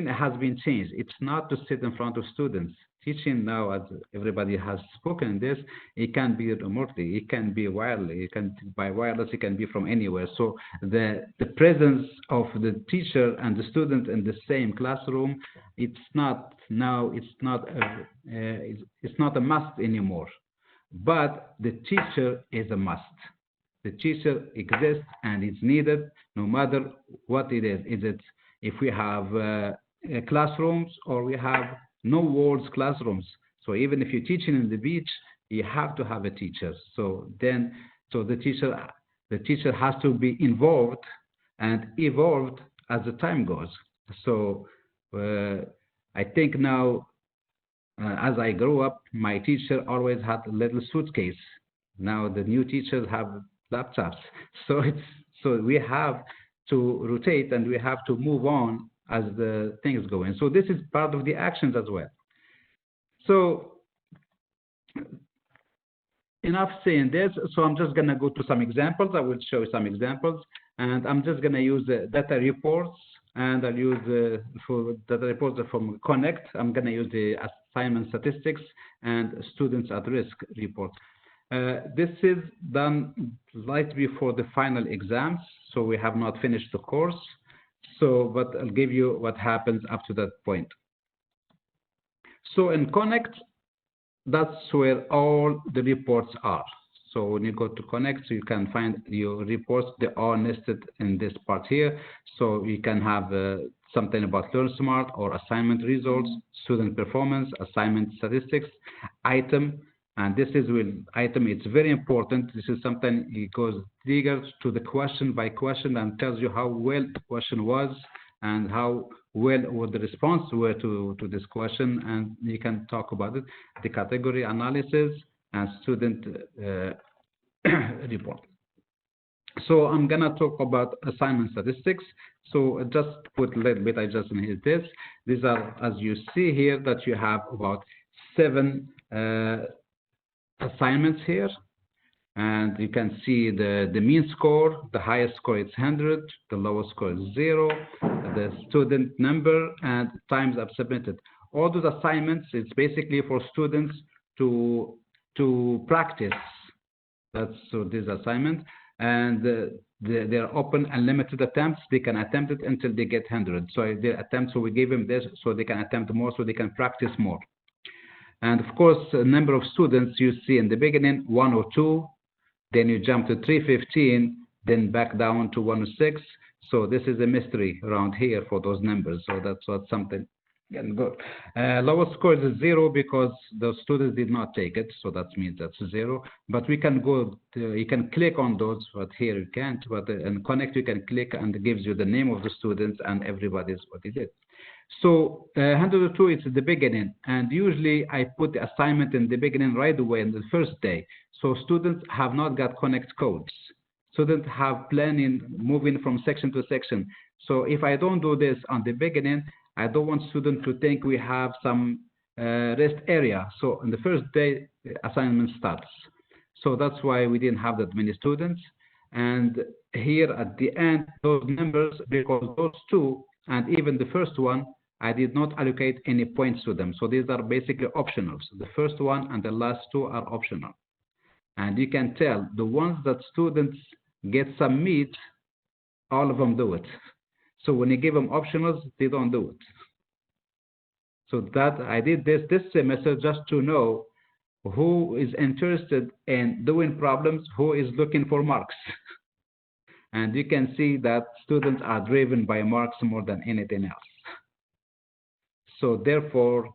has been changed. It's not to sit in front of students. Teaching now, as everybody has spoken this, it can be remotely, it can be wireless, it can by wireless, it can be from anywhere. So the presence of the teacher and the student in the same classroom, it's not a must anymore. But the teacher is a must. The teacher exists and it's needed no matter what it is. Is it if we have classrooms or we have no walls classrooms? So even if you're teaching in the beach, you have to have a teacher. So the teacher has to be involved and evolved as the time goes. So I think now, as I grew up, my teacher always had a little suitcase. Now the new teachers have laptops. So we have to rotate and we have to move on as the things go in. So this is part of the actions as well. So enough saying this. So I'm just going to go to some examples. I will show you some examples, and I'm just going to use the data reports, and I'll use for data reports from Connect. I'm going to use the assignment statistics and students at risk report. This is done right before the final exams, so we have not finished the course. So, but I'll give you what happens up to that point. So in Connect, that's where all the reports are. So when you go to Connect, so you can find your reports. They are nested in this part here. So you can have something about LearnSmart or assignment results, student performance, assignment statistics, item, And this is item, it's very important. This is something it goes triggers to the question by question and tells you how well the question was and how well would the response were to this question, and you can talk about it, the category analysis and student report. So I'm gonna talk about assignment statistics. So just put a little bit, I just need this. These are, as you see here, that you have about 7 assignments here. And you can see the mean score, the highest score is 100, the lowest score is 0, the student number, and times up submitted. All those assignments, it's basically for students to practice. That's so this assignment, and they're open unlimited attempts. They can attempt it until they get 100. So they attempt. So we gave them this so they can attempt more, so they can practice more. And of course, a number of students you see in the beginning 102. Then you jump to 315, then back down to 106. So this is a mystery around here for those numbers. So that's what something can go. Lowest score is 0 because the students did not take it. So that means that's 0. But we can go, you can click on those, but here you can't. But in Connect, you can click and it gives you the name of the students and everybody's what they did. So 102 is the beginning, and usually I put the assignment in the beginning right away in the first day. So students have not got Connect codes. Students have planning moving from section to section. So if I don't do this on the beginning, I don't want students to think we have some rest area. So in the first day, assignment starts. So that's why we didn't have that many students. And here at the end, those numbers, because those two, and even the first one, I did not allocate any points to them. So these are basically optional. So the first one and the last two are optional. And you can tell the ones that students get some meat, all of them do it. So when you give them optionals, they don't do it. So that I did this semester just to know who is interested in doing problems, who is looking for marks. And you can see that students are driven by marks more than anything else. So therefore,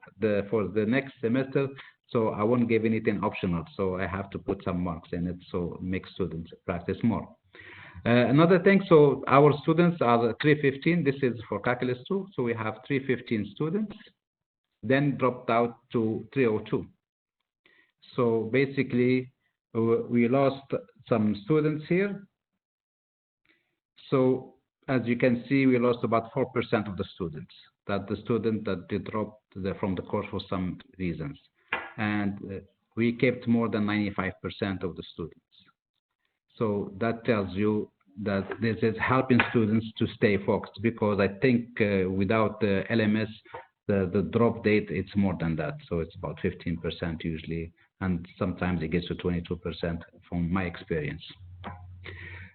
for the next semester, so I won't give anything optional. So I have to put some marks in it, so make students practice more. Another thing, so our students are 315. This is for Calculus 2. So we have 315 students, then dropped out to 302. So basically, we lost some students here. So as you can see, we lost about 4% of the students. That the student that they dropped from the course for some reasons. And we kept more than 95% of the students. So that tells you that this is helping students to stay focused, because I think without the LMS, the drop date, it's more than that. So it's about 15% usually, and sometimes it gets to 22% from my experience.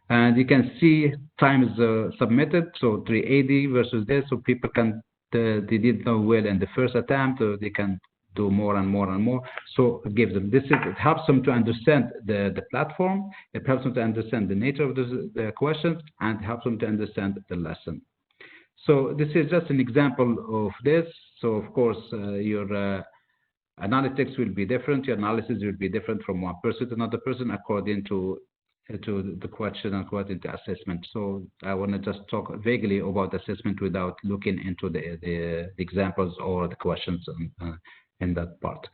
And you can see times submitted, so 380 versus this, so people can, they did know well in the first attempt, or they can do more and more and more. So it gives them, it helps them to understand the platform, it helps them to understand the nature of the questions, and helps them to understand the lesson. So this is just an example of this. So of course, your analytics will be different, your analysis will be different from one person to another person according to the question and according to assessment. So I want to just talk vaguely about assessment without looking into the examples or the questions in that part.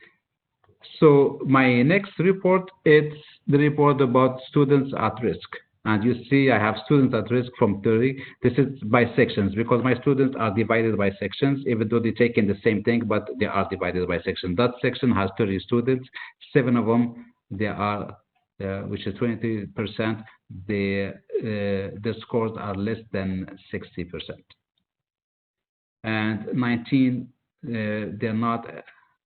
So my next report, it's the report about students at risk. And you see I have students at risk from 30. This is by sections, because my students are divided by sections, even though they take in the same thing, but they are divided by section. That section has 30 students, 7 of them, they are which is 20%, the scores are less than 60%. And 19, they're not,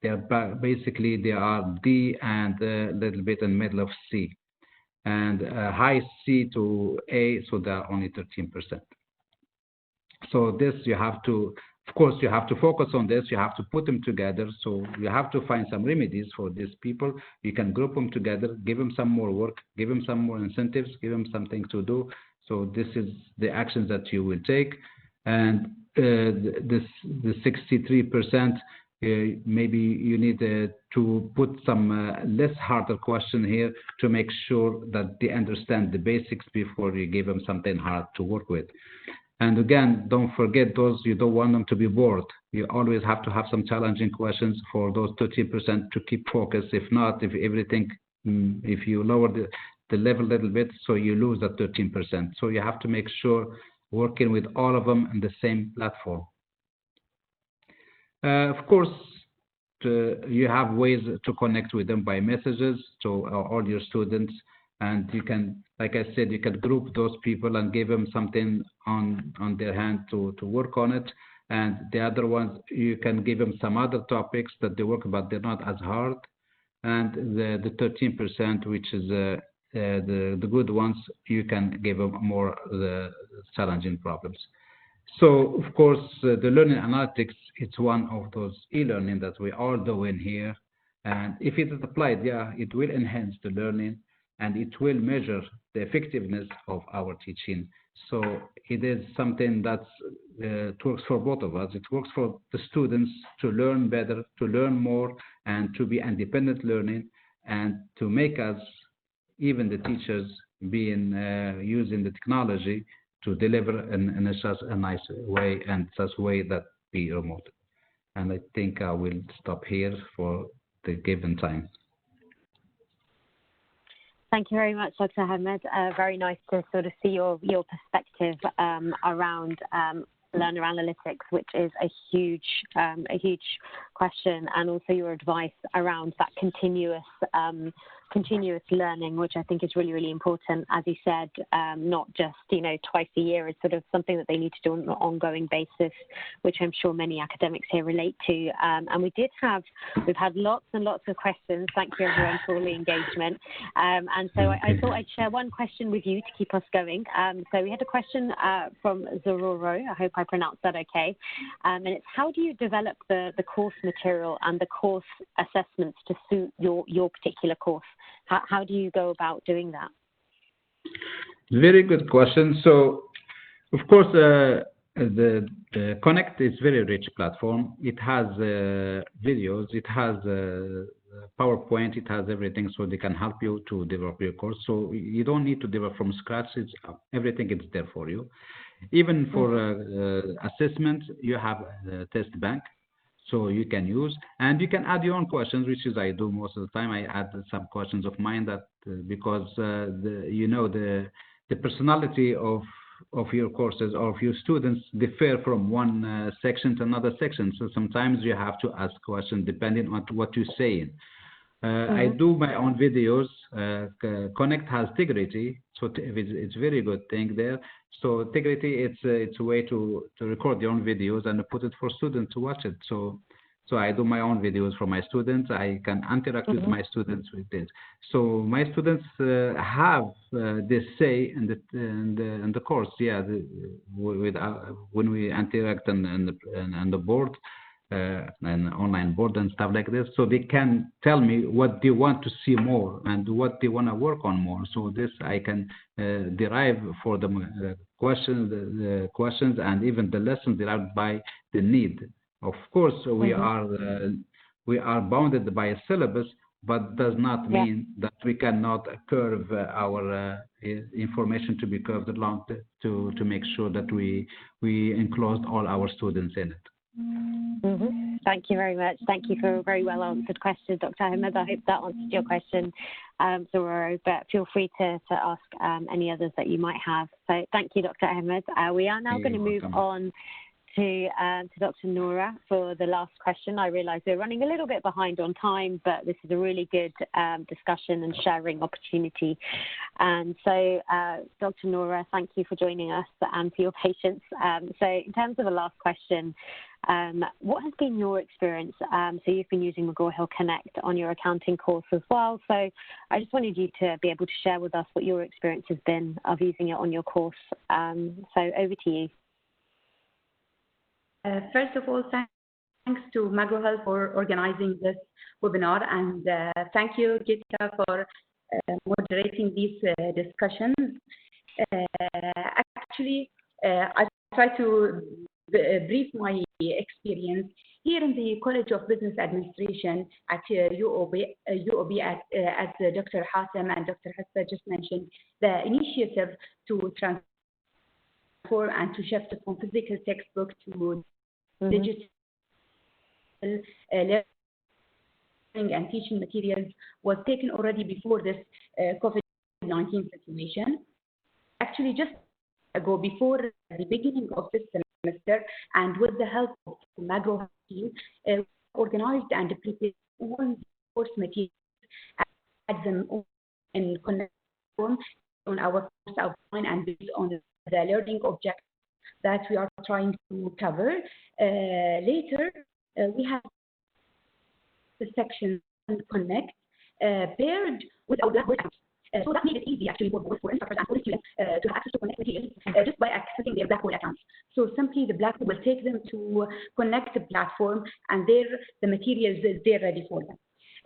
they're basically, they are D and a little bit in the middle of C. And high C to A, so they're only 13%. So this you have to, of course, you have to focus on this. You have to put them together. So you have to find some remedies for these people. You can group them together, give them some more work, give them some more incentives, give them something to do. So this is the actions that you will take. And the 63%, maybe you need to put some less harder question here to make sure that they understand the basics before you give them something hard to work with. And again, don't forget those you don't want them to be bored. You always have to have some challenging questions for those 13% to keep focus. If not, if everything, if you lower the level a little bit, so you lose that 13%. So you have to make sure working with all of them in the same platform. Of course, you have ways to connect with them by messages to all your students, and you can, like I said, you can group those people and give them something on their hand to work on it. And the other ones, you can give them some other topics that they work about, they're not as hard. And the 13%, which is the good ones, you can give them more the challenging problems. So, of course, the learning analytics, it's one of those e-learning that we are doing here. And if it is applied, yeah, it will enhance the learning and it will measure the effectiveness of our teaching. So it is something that works for both of us. It works for the students to learn better, to learn more, and to be independent learning, and to make us, even the teachers, being using the technology to deliver in such a nice way and such a way that be remote. And I think I will stop here for the given time. Thank you very much, Dr. Ahmed. Very nice to sort of see your perspective around learner analytics, which is a huge question, and also your advice around that continuous learning, which I think is really, really important. As you said, not just, twice a year. It's sort of something that they need to do on an ongoing basis, which I'm sure many academics here relate to. And we've had lots and lots of questions. Thank you, everyone, for all the engagement. And so I thought I'd share one question with you to keep us going. So we had a question from Zororo. I hope I pronounced that okay. And it's, how do you develop the course material and the course assessments to suit your particular course? How do you go about doing that? Very good question. So, of course, the Connect is very rich platform. It has videos, it has PowerPoint, it has everything, so they can help you to develop your course. So you don't need to develop from scratch. Everything is there for you. Even for assessment, you have a test bank. So you can use, and you can add your own questions, which is I do most of the time. I add some questions of mine that because the personality of your courses or of your students differ from one section to another section. So sometimes you have to ask questions depending on what you're saying. I do my own videos. Connect has Integrity, so it's a very good thing there. So Integrity, it's a way to record your own videos and put it for students to watch it. So I do my own videos for my students. I can interact with my students with this. So my students have this say in the course. Yeah, when we interact on the board. An online board and stuff like this, so they can tell me what they want to see more and what they want to work on more. So this I can derive for the questions and even the lessons derived by the need. Of course, we are bounded by a syllabus, but does not mean that we cannot curve our information to be curved along to make sure that we enclosed all our students in it. Thank you very much. Thank you for a very well answered question, Dr. Ahmed. I hope that answered your question, Zororo, but feel free to ask any others that you might have. So thank you, Dr. Ahmed. We are now going to move on to Dr. Noura for the last question. I realize we're running a little bit behind on time, but this is a really good discussion and sharing opportunity. And so, Dr. Noura, thank you for joining us and for your patience. So in terms of the last question, what has been your experience? So you've been using McGraw Hill Connect on your accounting course as well. So I just wanted you to be able to share with us what your experience has been of using it on your course. So over to you. First of all, thanks to McGraw Hill for organizing this webinar, and thank you, Gita, for moderating these discussions. Actually, I try to brief my experience. Here in the College of Business Administration at UOB, as Dr. Hatem and Dr. Hassa just mentioned, the initiative to transform and to shift from physical textbook to digital learning and teaching materials was taken already before this COVID-19 situation. Actually, just ago, before the beginning of this semester, and with the help of McGraw Hill, organized and prepared all the course materials, had them in connect form on our course outline and based on the learning objectives that we are trying to cover. Later, we have the section connect paired with our Blackboard account. So that made it easy actually for instructors and for students to have access to connect materials just by accessing their Blackboard accounts. So simply the Blackboard will take them to connect the platform, and there the materials is there ready for them.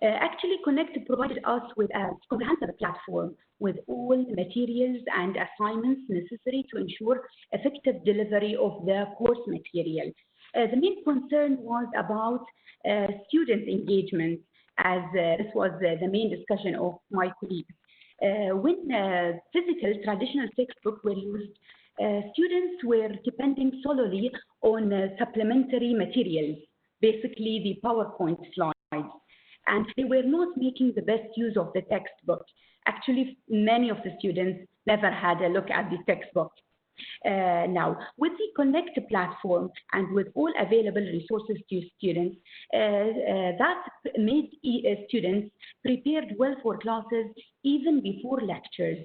Actually, Connect provided us with a comprehensive platform with all the materials and assignments necessary to ensure effective delivery of the course material. The main concern was about student engagement, as this was the main discussion of my colleagues. When physical traditional textbooks were used, students were depending solely on supplementary materials, basically the PowerPoint slides, and they were not making the best use of the textbook. Actually, many of the students never had a look at the textbook. Now, with the Connect platform and with all available resources to students, that made students prepared well for classes even before lectures.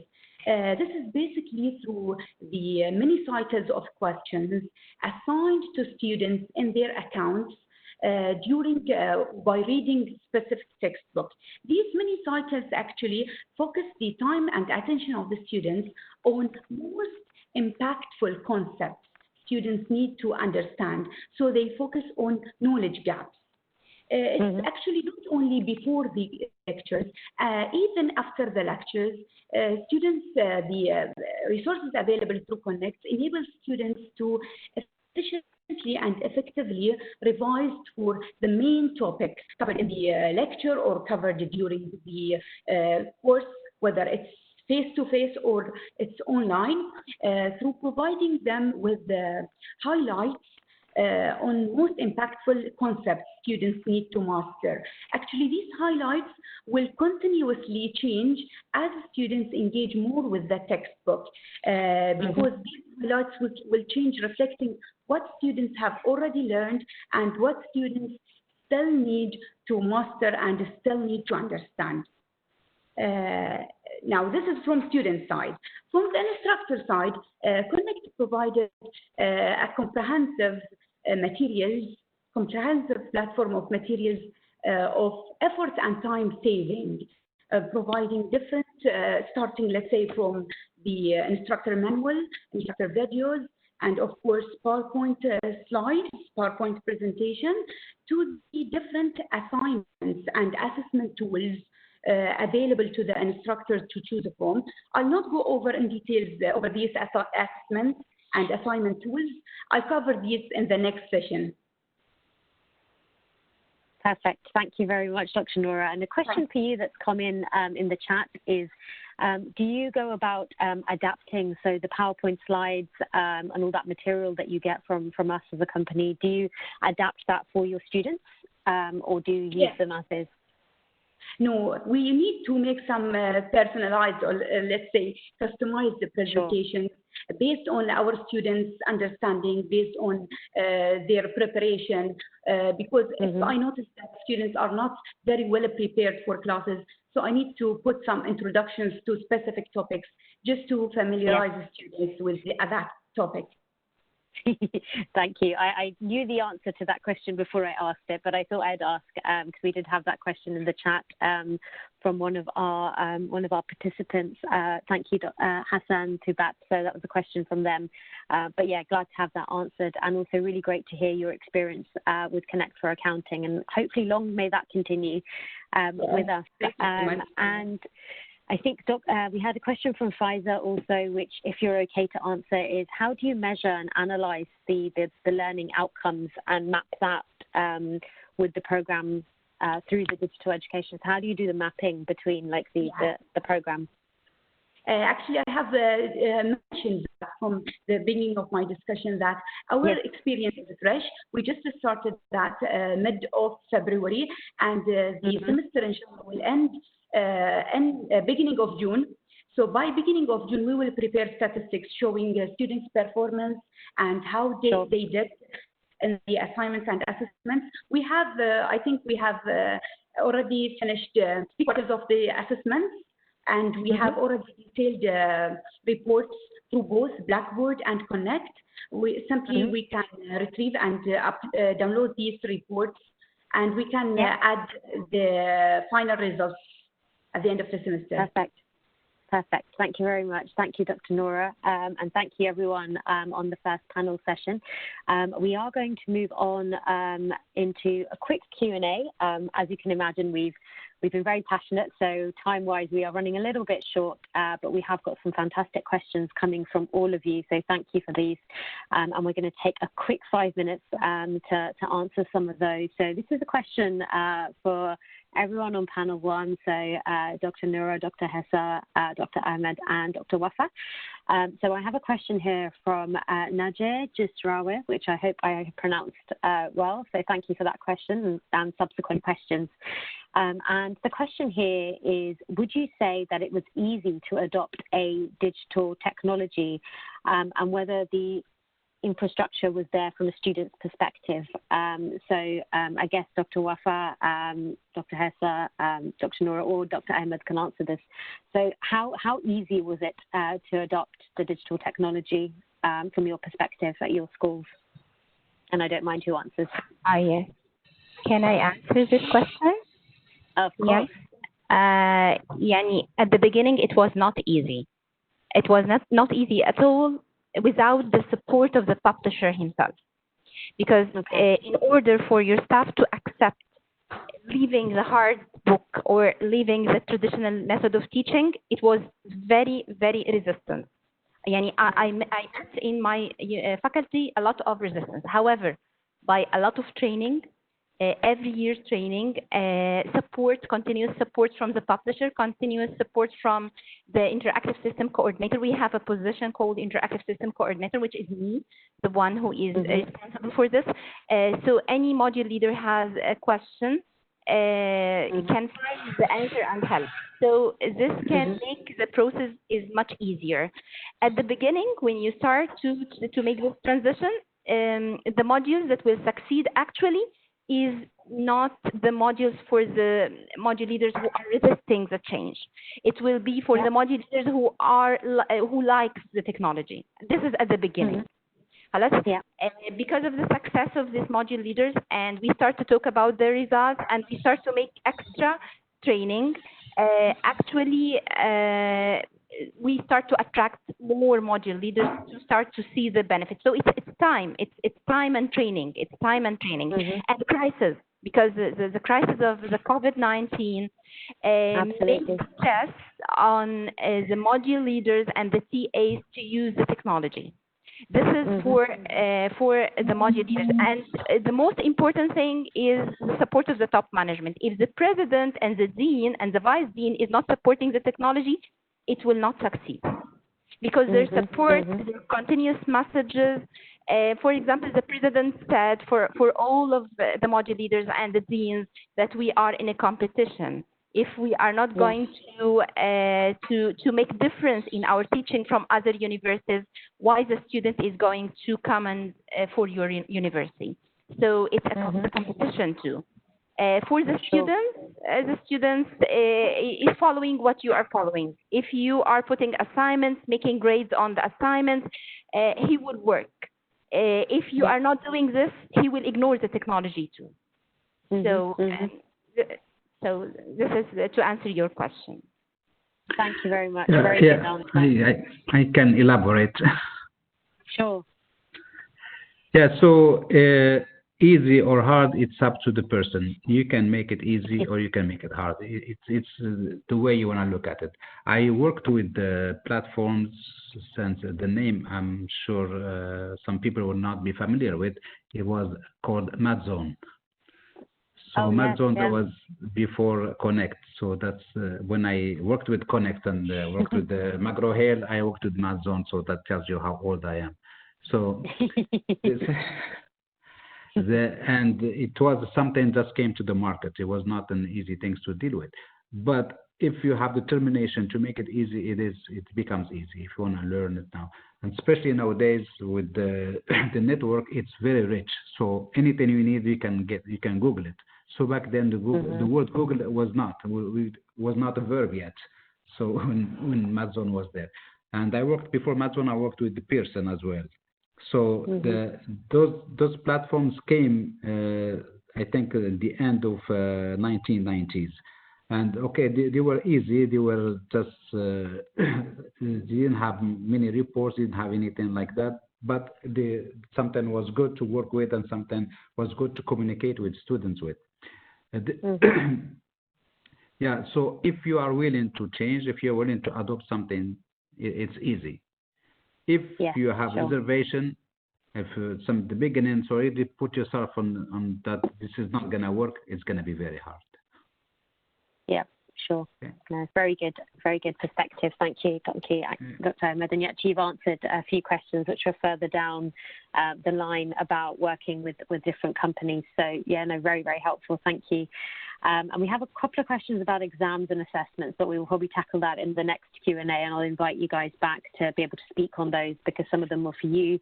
This is basically through the mini cycles of questions assigned to students in their accounts by reading specific textbooks. These mini cycles actually focus the time and attention of the students on most impactful concepts students need to understand, so they focus on knowledge gaps. It's actually not only before the lectures, even after the lectures, the resources available through Connect enable students to efficiently and effectively revise for the main topic covered in the lecture or covered during the course, whether it's face-to-face or it's online, through providing them with the highlights on most impactful concepts students need to master. Actually, these highlights will continuously change as students engage more with the textbook, because these highlights will change, reflecting what students have already learned and what students still need to master and still need to understand. Now, this is from student side. From the instructor side, Connect provided a comprehensive platform of materials of effort and time saving, providing different, starting, let's say, from the instructor manual, instructor videos, and of course, PowerPoint slides, PowerPoint presentation, to the different assignments and assessment tools available to the instructors to choose from. I'll not go over in details over these assessments and assignment tools. I'll cover these in the next session. Perfect. Thank you very much, Dr. Noura. And a question for you that's come in the chat is, do you go about adapting, so the PowerPoint slides and all that material that you get from us as a company, do you adapt that for your students, or do you use them as is? No, we need to make some personalized, or let's say customized presentations based on our students' understanding, based on their preparation, because if I notice that students are not very well prepared for classes, so I need to put some introductions to specific topics just to familiarize the students with that topic. Thank you. I knew the answer to that question before I asked it, but I thought I'd ask because we did have that question in the chat from one of our participants. Thank you, Hassan Tubat. So that was a question from them. But yeah, glad to have that answered, and also really great to hear your experience with Connect for Accounting, and hopefully long may that continue with us. And I think we had a question from Pfizer also, which, if you're okay to answer, is how do you measure and analyze the learning outcomes and map that with the program through the digital education? So how do you do the mapping between like the program? Actually, I have mentioned that from the beginning of my discussion that our experience is fresh. We just started that mid of February, and the semester inshallah will end beginning of June. So by beginning of June, we will prepare statistics showing students' performance and how they did in the assignments and assessments. We have, I think we have already finished 3/4 of the assessments, and we have already detailed reports through both Blackboard and Connect. We can retrieve and download these reports, and we can add the final results at the end of the semester. Perfect. Thank you very much. Thank you, Dr. Nora, and thank you everyone on the first panel session. We are going to move on into a quick Q&A. As you can imagine, we've been very passionate, so time-wise we are running a little bit short, but we have got some fantastic questions coming from all of you, so thank you for these. And we're going to take a quick 5 minutes to answer some of those. So this is a question for everyone on panel one, so Dr. Noura, Dr. Hessa, Dr. Ahmed, and Dr. Wafa. So I have a question here from Najir Jisrawi, which I hope I pronounced well, so thank you for that question and subsequent questions. And the question here is, would you say that it was easy to adopt a digital technology and whether the infrastructure was there from a student's perspective? So I guess Dr. Wafa, Dr. Hessa, Dr. Noura, or Dr. Ahmed can answer this. So how easy was it to adopt the digital technology from your perspective at your schools? And I don't mind who answers. Yes. Can I answer this question? Of course. Yani, at the beginning, it was not easy. It was not easy at all without the support of the publisher himself. Because in order for your staff to accept leaving the hard book or leaving the traditional method of teaching, it was very, very resistant. Yani, I met in my faculty a lot of resistance. However, by a lot of training, every year's training, continuous support from the publisher, continuous support from the interactive system coordinator. We have a position called interactive system coordinator, which is me, the one who is responsible for this. So any module leader has a question, can find the answer and help. So this can make the process is much easier. At the beginning, when you start to make this transition, the modules that will succeed actually is not the modules for the module leaders who are resisting the change. It will be for the module leaders who likes the technology. This is at the beginning. Because of the success of these module leaders, and we start to talk about the results, and we start to make extra training, we start to attract more module leaders to start to see the benefits. So it's time. It's time and training. It's time and training. And the crisis, because the crisis of the COVID-19 made stress on the module leaders and the TAs to use the technology. This is for the module leaders. And the most important thing is the support of the top management. If the president and the dean and the vice dean is not supporting the technology, it will not succeed, because their support, their continuous messages. For example, the president said for all of the module leaders and the deans that we are in a competition. If we are not going to make difference in our teaching from other universities, why the student is going to come and for your university? So it's a competition too. For the students is following what you are following. If you are putting assignments, making grades on the assignments, he would work. If you are not doing this, he will ignore the technology too. So this is to answer your question. Thank you very much. I can elaborate. Sure. Yeah, so easy or hard, it's up to the person. You can make it easy or you can make it hard. It's the way you want to look at it. I worked with the platforms, since the name I'm sure some people will not be familiar with. It was called MathZone. So MathZone, that was before Connect. So that's when I worked with Connect and worked with the McGraw Hill, I worked with MathZone. So that tells you how old I am. So and it was something that came to the market. It was not an easy thing to deal with. But if you have determination to make it easy, it becomes easy if you want to learn it now. And especially nowadays with the the network, it's very rich. So anything you need, you can Google it. So back then the word Google was not a verb yet. So when MathZone was there, and I worked before MathZone, I worked with the Pearson as well. So those platforms came, I think, at the end of 1990s, and okay, they were easy. They were just they didn't have many reports, didn't have anything like that. But something was good to work with, and something was good to communicate with students with. Yeah. So if you are willing to change, if you're willing to adopt something, it's easy. If you have reservation, if the beginning, so already put yourself on that this is not going to work, it's going to be very hard. Yeah, sure. Okay. No, very good perspective. Thank you, Dr. Ahmed. And yet you've answered a few questions which were further down the line about working with different companies. So yeah, no, very, very helpful. Thank you. And we have a couple of questions about exams and assessments, but we will probably tackle that in the next Q&A, and I'll invite you guys back to be able to speak on those because some of them were for you,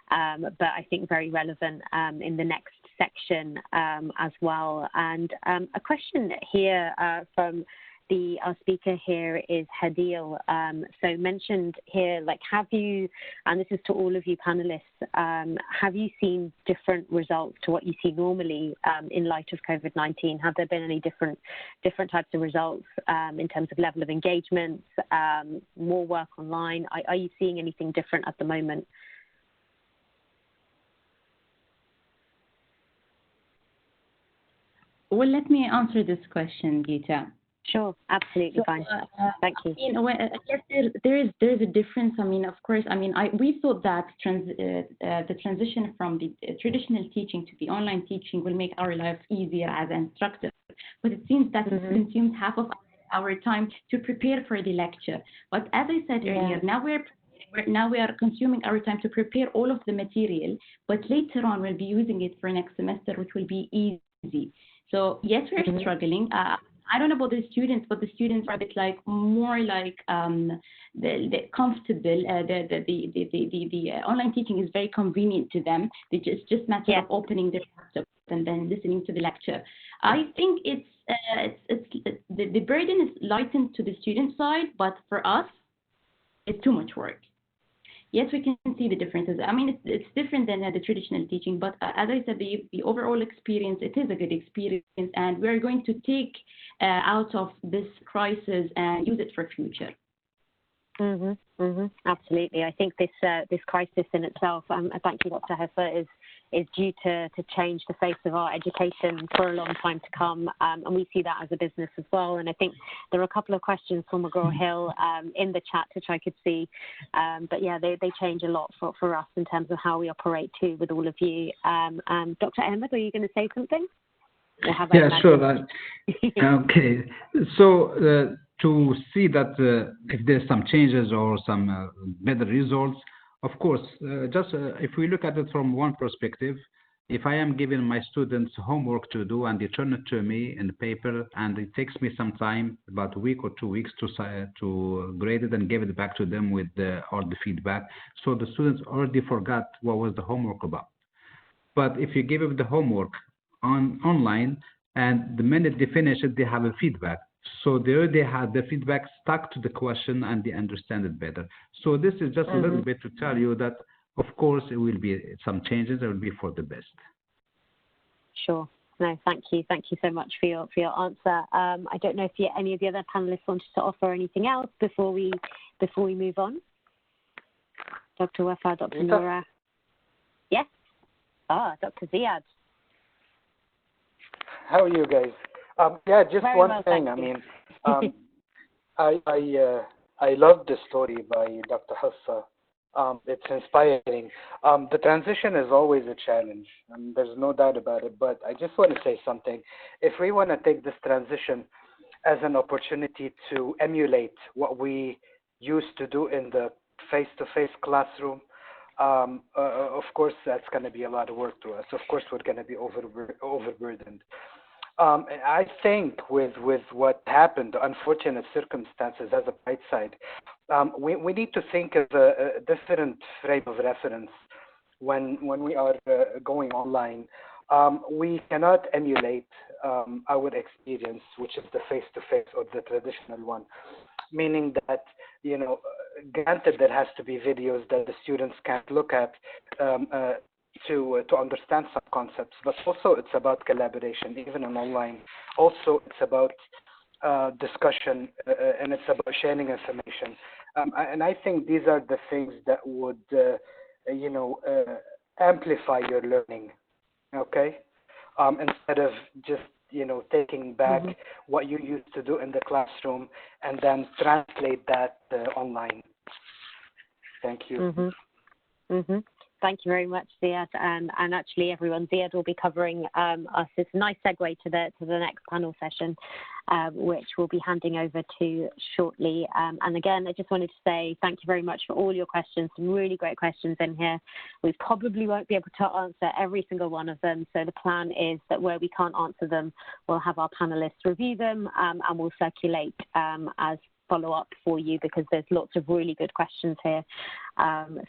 but I think very relevant in the next section as well. And a question here from our speaker here is Hadil. So mentioned here, like, have you, and this is to all of you panelists, have you seen different results to what you see normally in light of COVID-19? Have there been any different types of results in terms of level of engagement, more work online? Are you seeing anything different at the moment? Well, let me answer this question, Geeta. Sure, absolutely fine. Thank you. I guess there is a difference. I mean, of course, I mean, we thought that the transition from the traditional teaching to the online teaching will make our lives easier as instructors, but it seems that it consumes half of our time to prepare for the lecture. But as I said earlier, now we are consuming our time to prepare all of the material, but later on we'll be using it for next semester, which will be easy. So yes, we're struggling. I don't know about the students, but the students are a bit like more like the comfortable. The online teaching is very convenient to them. It's just matter of opening their laptop and then listening to the lecture. I think the burden is lightened to the student side, but for us, it's too much work. Yes, we can see the differences. I mean, it's different than the traditional teaching, but as I said, the overall experience, it is a good experience, and we're going to take out of this crisis and use it for future. Absolutely. I think this crisis in itself, thank you, Dr. Hessa, is due to change the face of our education for a long time to come, and we see that as a business as well. And I think there are a couple of questions from McGraw Hill in the chat which I could see, but yeah, they change a lot for us in terms of how we operate too with all of you. Dr. Ahmed, were you going to say something? Yeah, sure. Okay, so to see that if there's some changes or some better results, of course, if we look at it from one perspective, if I am giving my students homework to do and they turn it to me in the paper, and it takes me some time, about a week or 2 weeks, to grade it and give it back to them with all the feedback, so the students already forgot what was the homework about. But if you give them the homework online, and the minute they finish it, they have a feedback. So they already had the feedback stuck to the question and they understand it better. So this is just a little bit to tell you that, of course, it will be some changes. It will be for the best. Sure. No, thank you. Thank you so much for your answer. I don't know if any of the other panelists wanted to offer anything else before we move on. Dr. Wafa, Dr. Noura. Yes. Dr. Ziad. How are you guys? Yeah, just Very one well, thing. thank I you. mean, I love the story by Dr. Hassa. It's inspiring. The transition is always a challenge, and there's no doubt about it. But I just want to say something. If we want to take this transition as an opportunity to emulate what we used to do in the face-to-face classroom, of course, that's going to be a lot of work to us. Of course, we're going to be overburdened. I think with what happened, the unfortunate circumstances as a bright side, we need to think of a different frame of reference when we are going online. We cannot emulate our experience, which is the face-to-face or the traditional one, meaning that, you know, granted there has to be videos that the students can't look at to understand some concepts, but also it's about collaboration, even in online. Also, it's about discussion, and it's about sharing information. And I think these are the things that would, you know, amplify your learning, okay? Instead of just, you know, taking back what you used to do in the classroom and then translate that online. Thank you. Thank you very much, Ziad. And actually, everyone, Ziad will be covering us. It's a nice segue to the next panel session, which we'll be handing over to shortly. And again, I just wanted to say thank you very much for all your questions. Some really great questions in here. We probably won't be able to answer every single one of them. So the plan is that where we can't answer them, we'll have our panelists review them, and we'll circulate as follow-up for you, because there's lots of really good questions here.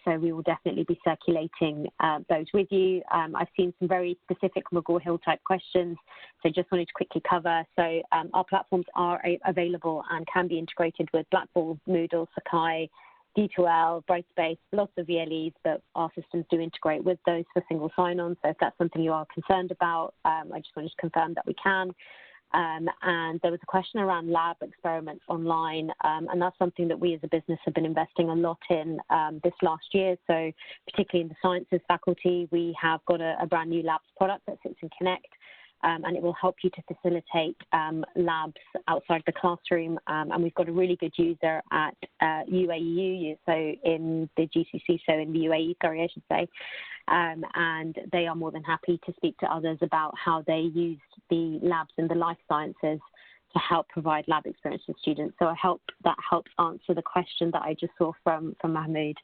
So we will definitely be circulating those with you. I've seen some very specific McGraw Hill type questions, so just wanted to quickly cover. So our platforms are available and can be integrated with Blackboard, Moodle, Sakai, D2L, Brightspace, lots of VLEs, but our systems do integrate with those for single sign-on. So if that's something you are concerned about, I just wanted to confirm that we can. And there was a question around lab experiments online, and that's something that we as a business have been investing a lot in this last year. So particularly in the sciences faculty, we have got a brand new labs product that sits in Connect, and it will help you to facilitate labs outside the classroom. And we've got a really good user at UAE, so in the GCC, so in the UAE, sorry, I should say. And they are more than happy to speak to others about how they used the labs in the life sciences to help provide lab experience to students. So I hope that helps answer the question that I just saw from Mahmoud.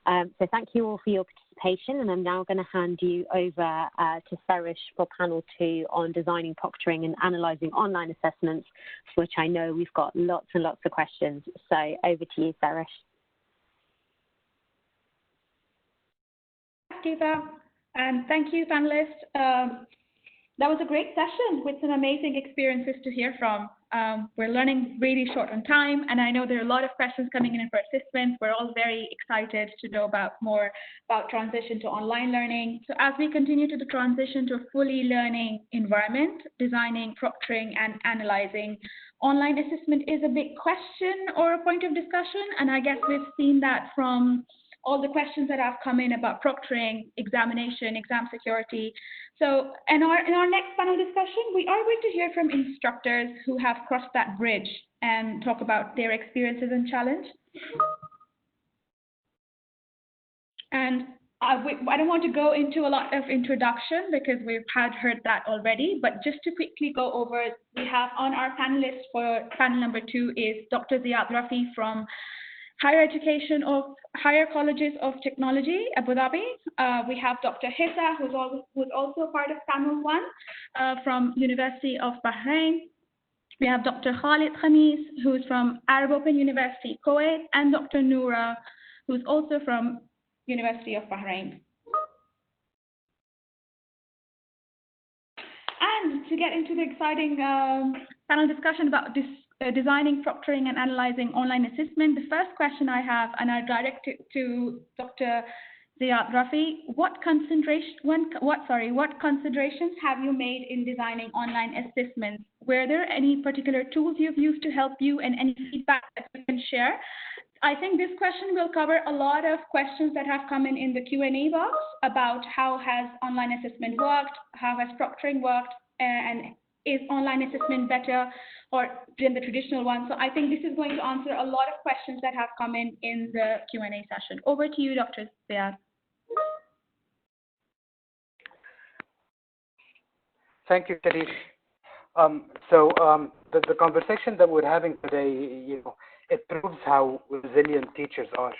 So thank you all for your participation, and I'm now going to hand you over to Farish for panel 2 on designing, proctoring and analysing online assessments, for which I know we've got lots and lots of questions. So over to you, Farish. Eva, and thank you, panelists. That was a great session with some amazing experiences to hear from. We're learning really short on time, and I know there are a lot of questions coming in for assessments. We're all very excited to know more about transition to online learning. So as we continue to the transition to a fully learning environment, designing, proctoring, and analyzing online assessment is a big question or a point of discussion, and I guess we've seen that from all the questions that have come in about proctoring, examination, exam security. So in our next panel discussion, we are going to hear from instructors who have crossed that bridge and talk about their experiences and challenge. And I don't want to go into a lot of introduction because we've heard that already, but just to quickly go over, we have on our panelist for panel number 2 is Dr. Ziad Rafi from Higher Colleges of Technology, Abu Dhabi. We have Dr. Hissa, who's also part of panel 1 from University of Bahrain. We have Dr. Khalid Khamis, who's from Arab Open University, Kuwait, and Dr. Noura, who's also from University of Bahrain. And to get into the exciting panel discussion about this designing, proctoring, and analyzing online assessment, the first question I have, and I direct it to Dr. Ziad Rafi, what considerations have you made in designing online assessments? Were there any particular tools you've used to help you, and any feedback that you can share? I think this question will cover a lot of questions that have come in the Q&A box about how has online assessment worked, how has proctoring worked, and is online assessment better or than the traditional one? So I think this is going to answer a lot of questions that have come in the Q&A session. Over to you, Dr. Ziad. Thank you, Sharish. The conversation that we're having today, it proves how resilient teachers are.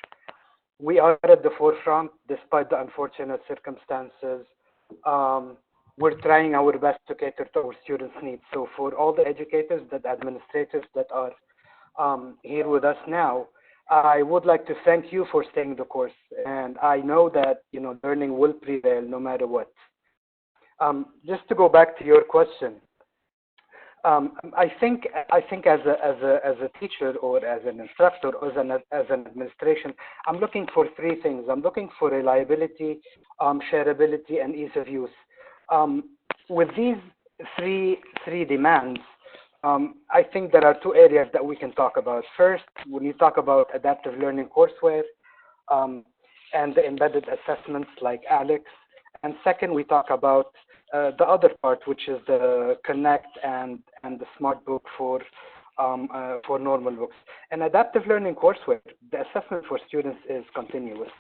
We are at the forefront despite the unfortunate circumstances. We're trying our best to cater to our students' needs. So for all the educators, the administrators that are here with us now, I would like to thank you for staying the course. And I know that learning will prevail no matter what. Just to go back to your question, I think as a teacher or as an instructor or as an administration, I'm looking for three things. I'm looking for reliability, shareability, and ease of use. With these three demands, I think there are two areas that we can talk about. First, when you talk about adaptive learning courseware and the embedded assessments like ALEX, and second, we talk about the other part, which is the Connect and the Smart Book for normal books. And adaptive learning courseware, the assessment for students is continuous,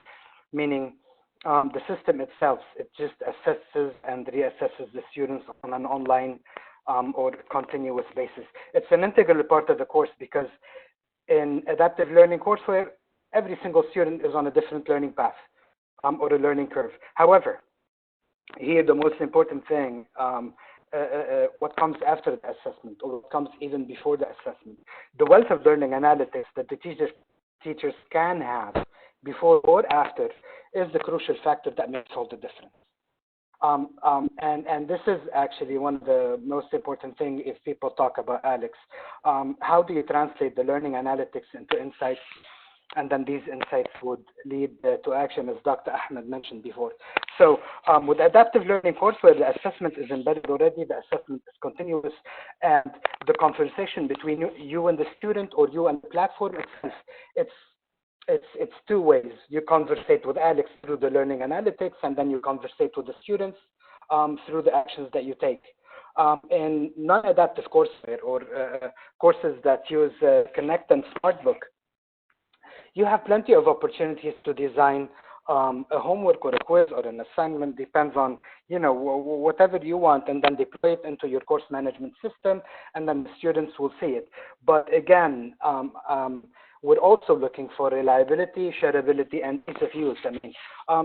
meaning the system itself, it just assesses and reassesses the students on an online or continuous basis. It's an integral part of the course because in adaptive learning courseware, every single student is on a different learning path or a learning curve. However, here the most important thing, what comes after the assessment or what comes even before the assessment, the wealth of learning analytics that the teachers can have before or after is the crucial factor that makes all the difference. And this is actually one of the most important things if people talk about ALEX. How do you translate the learning analytics into insights? And then these insights would lead to action, as Dr. Ahmed mentioned before. So with adaptive learning courseware, the assessment is embedded already, the assessment is continuous, and the conversation between you and the student or you and the platform, it's two ways. You conversate with ALEX through the learning analytics, and then you conversate with the students through the actions that you take. In non-adaptive courseware or courses that use Connect and SmartBook, you have plenty of opportunities to design a homework or a quiz or an assignment, depends on, whatever you want, and then deploy it into your course management system, and then the students will see it. But again, we're also looking for reliability, shareability, and ease of use. I mean,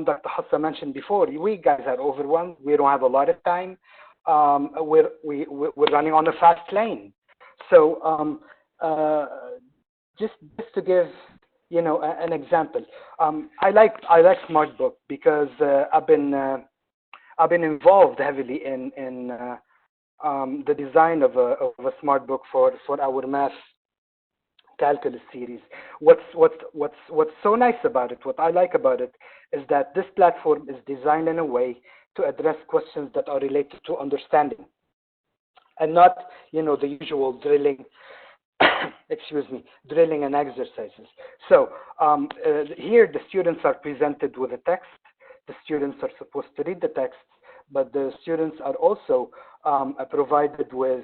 Dr. Hassa mentioned before, we guys are overwhelmed. We don't have a lot of time. We're running on a fast lane. So just to give an example, I like SmartBook because I've been involved heavily in the design of a SmartBook for our math calculus series. What's so nice about it, what I like about it, is that this platform is designed in a way to address questions that are related to understanding, and not the usual drilling. Drilling and exercises. So here the students are presented with a text. The students are supposed to read the text, but the students are also provided with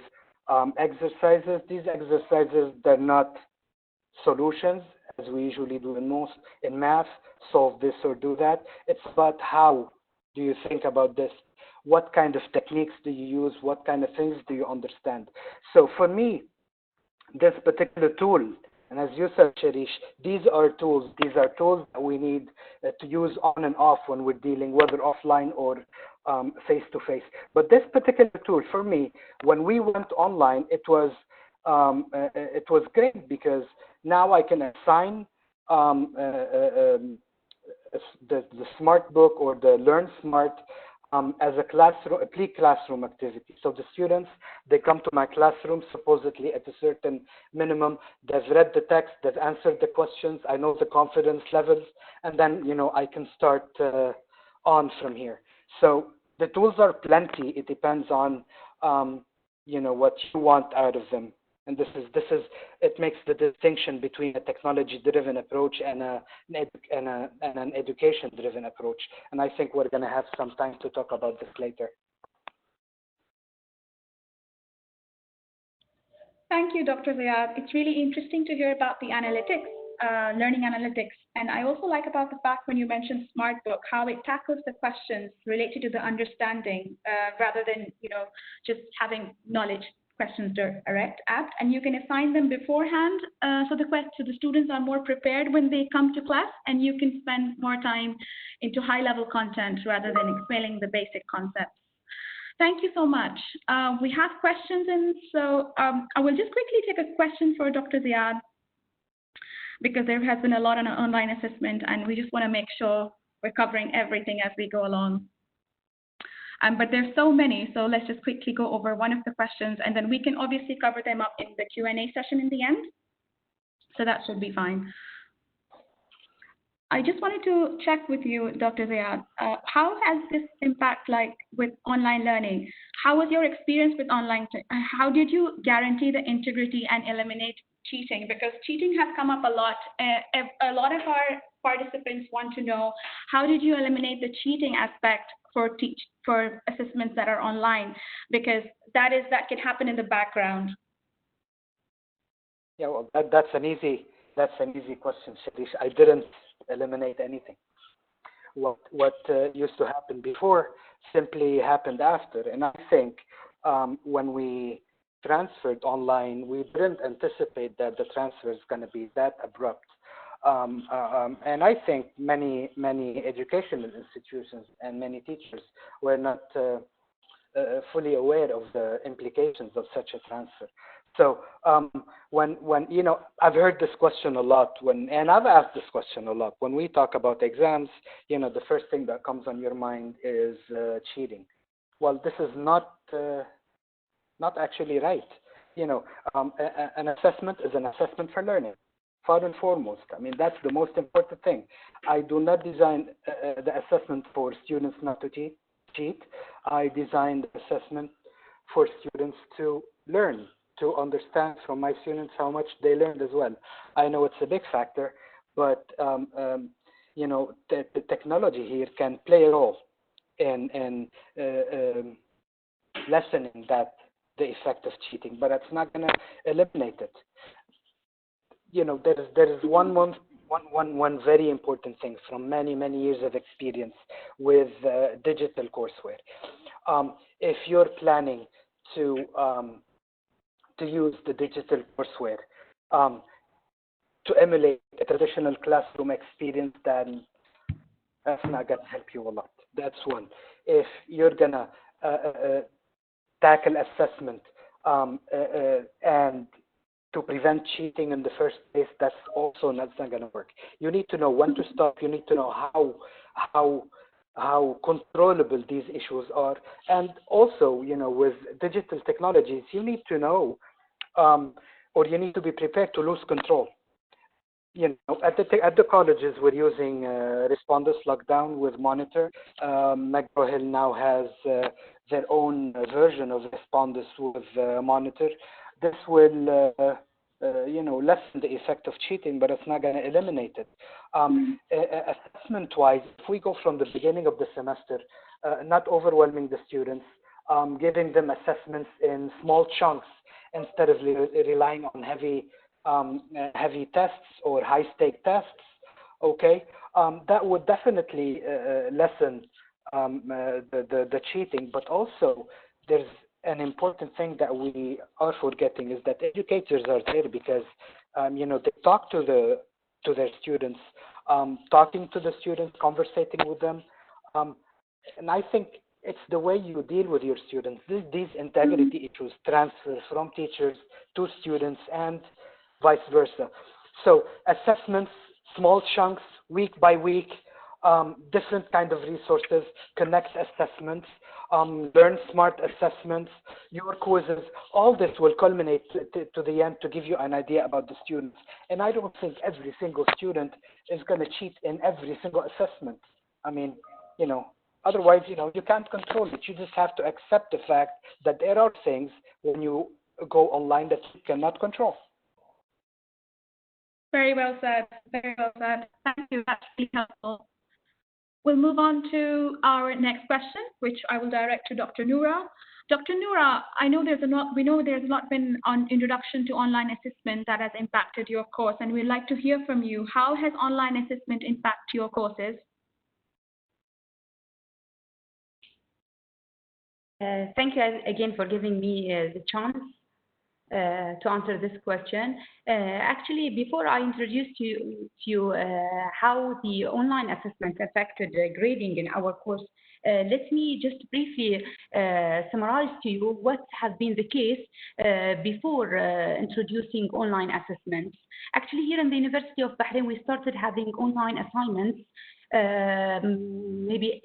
exercises. These exercises, they're not solutions as we usually do in math, solve this or do that. It's about how do you think about this? What kind of techniques do you use? What kind of things do you understand? So for me, this particular tool, and as you said, Sharish, these are tools that we need to use on and off when we're dealing whether offline or face-to-face. But this particular tool, for me, when we went online, it was great because now I can assign the Smart Book or the Learn Smart as a pre-classroom activity. So the students, they come to my classroom supposedly at a certain minimum. They've read the text, they've answered the questions, I know the confidence levels, and then I can start on from here. So the tools are plenty. It depends on what you want out of them. And it makes the distinction between a technology-driven approach and an education-driven approach. And I think we're going to have some time to talk about this later. Thank you, Dr. Ziyad. It's really interesting to hear about the analytics, learning analytics. And I also like about the fact when you mentioned SmartBook, how it tackles the questions related to the understanding rather than, just having knowledge questions direct at. And you can assign them beforehand. So the students are more prepared when they come to class, and you can spend more time into high-level content rather than explaining the basic concepts. Thank you so much. We have questions, and so I will just quickly take a question for Dr. Ziyad, because there has been a lot on online assessment, and we just want to make sure we're covering everything as we go along. But there's so many, so let's just quickly go over one of the questions, and then we can obviously cover them up in the Q&A session in the end. So that should be fine. I just wanted to check with you, Dr. Ziyad, how has this impact like with online learning? How was your experience with online? How did you guarantee the integrity and eliminate cheating? Because cheating has come up a lot. A lot of our participants want to know, how did you eliminate the cheating aspect for assessments that are online? Because that can happen in the background. Yeah, well, that's an easy question, Shadish. I didn't eliminate anything. What used to happen before simply happened after. And I think when we transferred online, we didn't anticipate that the transfer is going to be that abrupt. And I think many educational institutions and many teachers were not fully aware of the implications of such a transfer. So when I've heard this question a lot, and I've asked this question a lot. When we talk about exams, the first thing that comes on your mind is cheating. Well, this is not actually right. An assessment is an assessment for learning, far and foremost. I mean, that's the most important thing. I do not design the assessment for students not to cheat. I design the assessment for students to learn, to understand from my students how much they learned as well. I know it's a big factor, but the technology here can play a role in lessening the effect of cheating, but it's not going to eliminate it. There is one very important thing from many years of experience with digital courseware. If you're planning to use the digital courseware to emulate a traditional classroom experience, then that's not going to help you a lot. That's one. If you're going to tackle assessment and to prevent cheating in the first place, that's not going to work. You need to know when to stop. You need to know how controllable these issues are. And also, with digital technologies, you need to know or you need to be prepared to lose control. At the colleges, we're using Respondus Lockdown with Monitor. McGraw Hill now has their own version of Respondus with Monitor. This will, lessen the effect of cheating, but it's not going to eliminate it. Assessment-wise, if we go from the beginning of the semester, not overwhelming the students, giving them assessments in small chunks instead of relying on heavy tests or high-stake tests, okay, that would definitely lessen the cheating. But also, there's an important thing that we are forgetting is that educators are there because, they talk to their students, talking to the students, conversating with them, and I think it's the way you deal with your students. These integrity issues transfer from teachers to students and vice versa. So assessments, small chunks, week by week, different kind of resources, connect assessments, learn smart assessments, your quizzes, all this will culminate to the end to give you an idea about the students. And I don't think every single student is going to cheat in every single assessment. I mean, otherwise, you can't control it. You just have to accept the fact that there are things when you go online that you cannot control. Very well said. Very well said. Thank you. That's really helpful. We'll move on to our next question, which I will direct to Dr. Noura. Dr. Noura, we know there's not been an introduction to online assessment that has impacted your course, and we'd like to hear from you. How has online assessment impacted your courses? Thank you again for giving me the chance to answer this question. Actually, before I introduce to you how the online assessment affected grading in our course, let me just briefly summarize to you what has been the case before introducing online assessments. Actually, here in the University of Bahrain, we started having online assignments maybe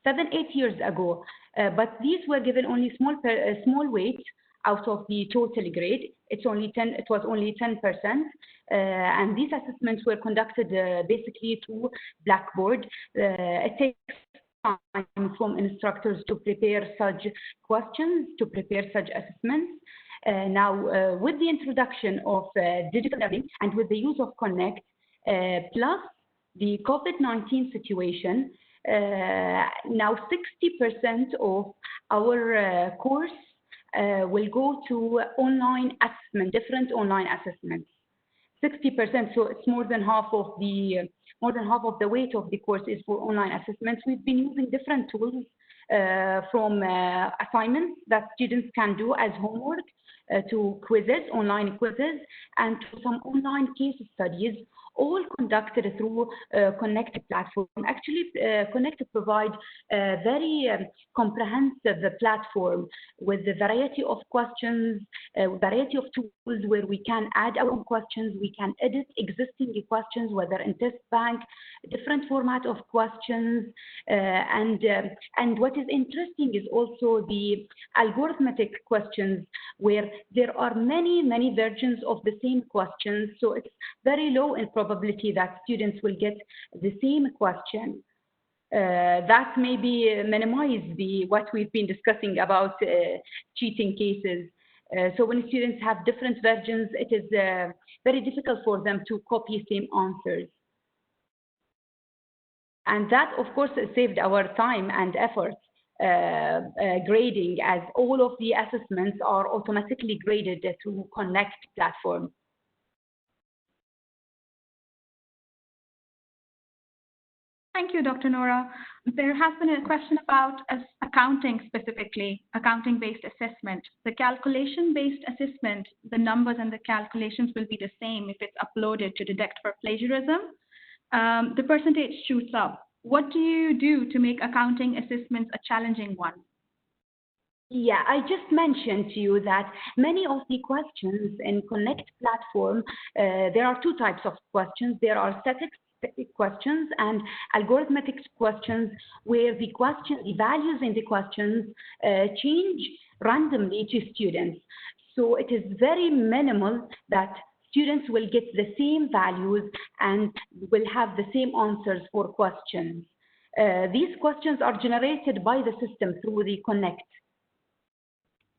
7-8 years ago, but these were given only small weight out of the total grade. It was only 10%, and these assessments were conducted basically through Blackboard. It takes time from instructors to prepare such questions, to prepare such assessments. Now, with the introduction of digital learning and with the use of Connect, plus the COVID-19 situation, now 60% of our course will go to online assessment, different online assessments. 60%, so it's more than half of the weight of the course is for online assessments. We've been using different tools from assignments that students can do as homework to quizzes, online quizzes, and to some online case studies, all conducted through Connect platform. Actually, Connect provides a very comprehensive platform with a variety of questions, a variety of tools where we can add our own questions, we can edit existing questions, whether in test bank, different format of questions, and what is interesting is also the algorithmic questions, where there are many versions of the same questions, so it's very low in probability that students will get the same question. That maybe minimize what we've been discussing about cheating cases. So when students have different versions, it is very difficult for them to copy same answers. And that, of course, saved our time and effort grading, as all of the assessments are automatically graded through Connect platform. Thank you, Dr. Noura. There has been a question about accounting specifically, accounting-based assessment. The calculation-based assessment, the numbers and the calculations will be the same if it's uploaded to detect for plagiarism. The percentage shoots up. What do you do to make accounting assessments a challenging one? Yeah, I just mentioned to you that many of the questions in Connect platform, there are two types of questions. There are static questions and algorithmic questions, where the values in the questions change randomly to students. So it is very minimal that students will get the same values and will have the same answers for questions. These questions are generated by the system through the Connect.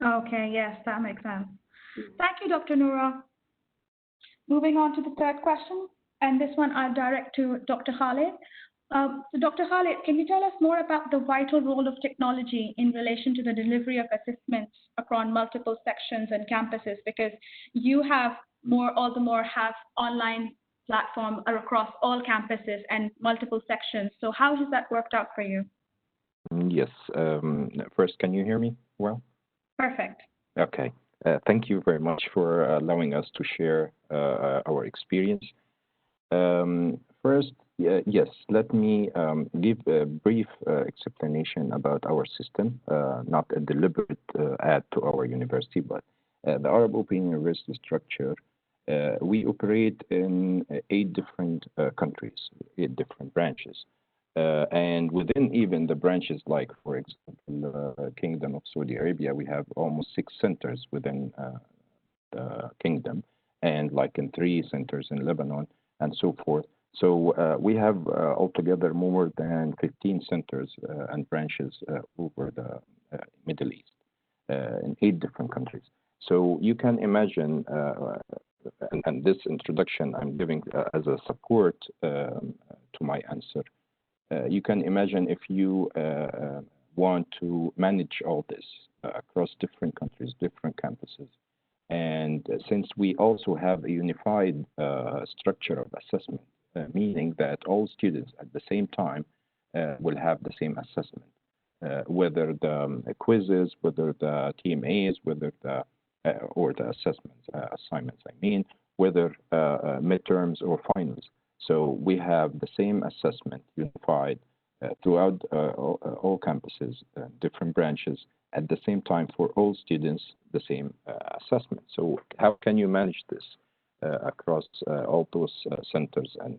Okay, yes, that makes sense. Thank you, Dr. Noura. Moving on to the third question, and this one I'll direct to Dr. Khalid. So Dr. Khalid, can you tell us more about the vital role of technology in relation to the delivery of assessments across multiple sections and campuses? Because you have all the more have online platform across all campuses and multiple sections. So how has that worked out for you? Yes. First, can you hear me well? Perfect. Okay. Thank you very much for allowing us to share our experience. First, yes, let me give a brief explanation about our system, not a deliberate add to our university, but the Arab Open University structure. We operate in 8 different countries, 8 different branches. And within even the branches, like, for example, Kingdom of Saudi Arabia, we have almost 6 centers within the kingdom, and like in 3 centers in Lebanon, and so forth. So we have altogether more than 15 centers and branches over the Middle East in 8 different countries. So you can imagine, and this introduction I'm giving as a support to my answer, you can imagine if you want to manage all this, across different countries, different campuses. And since we also have a unified structure of assessment, meaning that all students at the same time will have the same assessment, whether the quizzes, whether the TMAs, whether the or the assessments, assignments, I mean, whether midterms or finals. So we have the same assessment unified throughout all campuses, different branches, at the same time for all students, the same assessment. So how can you manage this across all those centers and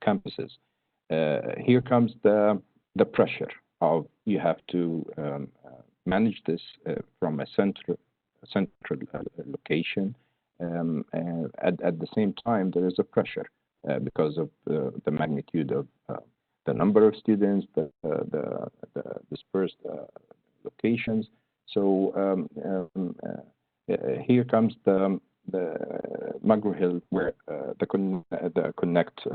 campuses? Here comes the pressure of you have to manage this from a central location. At the same time, there is a pressure because of the magnitude of the number of students, the dispersed locations. So here comes the McGraw Hill, where the Connect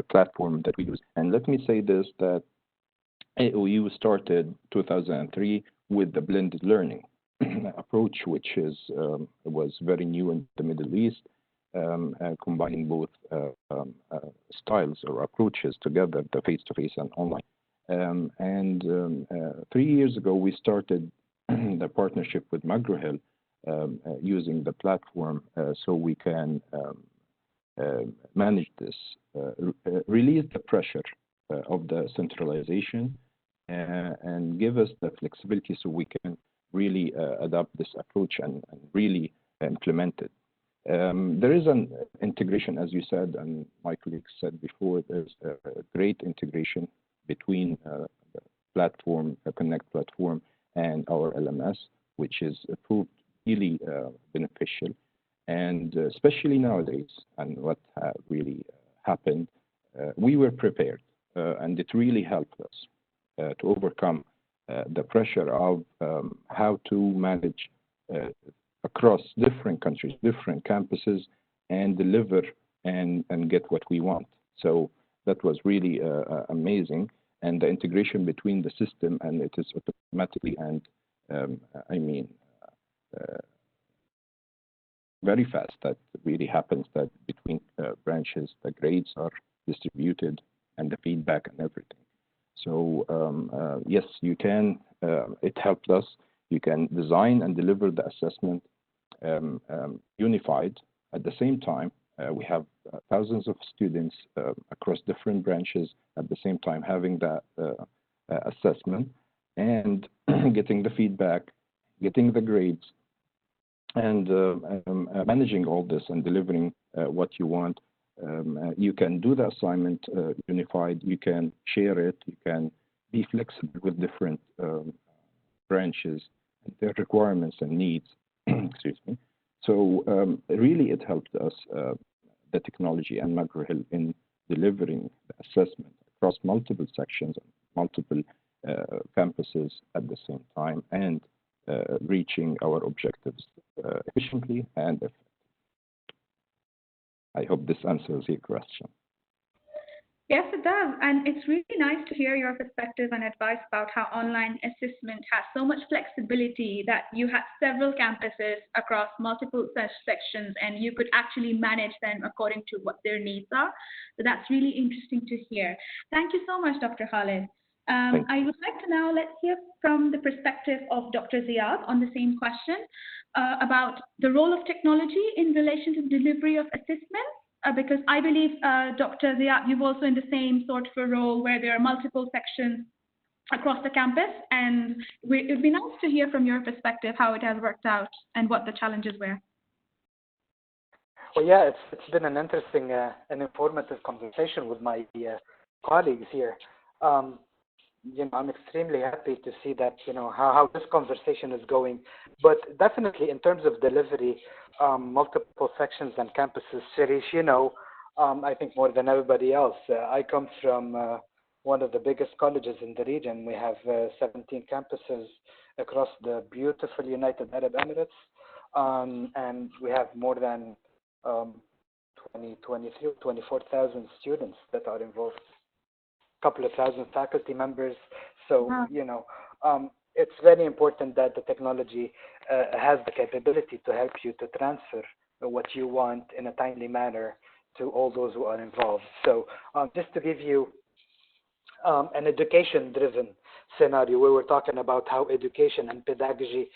platform that we use. And let me say this, that AOU started 2003 with the blended learning approach, which was very new in the Middle East, combining both styles or approaches together, the face-to-face and online. 3 years ago, we started the partnership with McGraw Hill, using the platform so we can manage this, release the pressure of the centralization, and give us the flexibility so we can really adopt this approach and really implement it. There is an integration, as you said, and my colleagues said before, there's a great integration between the platform, the Connect platform, and our LMS, which is proved really beneficial. And especially nowadays, and what really happened, we were prepared, and it really helped us to overcome the pressure of how to manage across different countries, different campuses, and deliver and get what we want. So that was really amazing. And the integration between the system, and it is automatically and very fast. That really happens, that between branches, the grades are distributed and the feedback and everything. So yes, you can, it helped us. You can design and deliver the assessment unified. At the same time, we have thousands of students across different branches at the same time having that assessment and getting the feedback, getting the grades, and managing all this and delivering what you want. You can do the assignment unified, you can share it, you can be flexible with different branches, their requirements and needs. Excuse me. So really it helped us, the technology and McGraw Hill, in delivering the assessment across multiple sections, multiple campuses at the same time, and reaching our objectives efficiently and effectively. I hope this answers your question. Yes, it does. And it's really nice to hear your perspective and advice about how online assessment has so much flexibility that you had several campuses across multiple sections and you could actually manage them according to what their needs are. So that's really interesting to hear. Thank you so much, Dr. Khalid. I would like to now let's hear from the perspective of Dr. Ziad on the same question about the role of technology in relation to delivery of assessments. Because I believe, Dr. Ziad, you've also in the same sort of a role where there are multiple sections across the campus, and it would be nice to hear from your perspective how it has worked out and what the challenges were. Well, yeah, it's been an interesting and informative conversation with my colleagues here. I'm extremely happy to see that, how this conversation is going. But definitely in terms of delivery, multiple sections and campuses, Shirish, I think more than everybody else, I come from one of the biggest colleges in the region. We have 17 campuses across the beautiful United Arab Emirates, and we have more than 24,000 students that are involved. Couple of thousand faculty members. So, it's very important that the technology has the capability to help you to transfer what you want in a timely manner to all those who are involved. So just to give you an education-driven scenario where we're talking about how education and pedagogy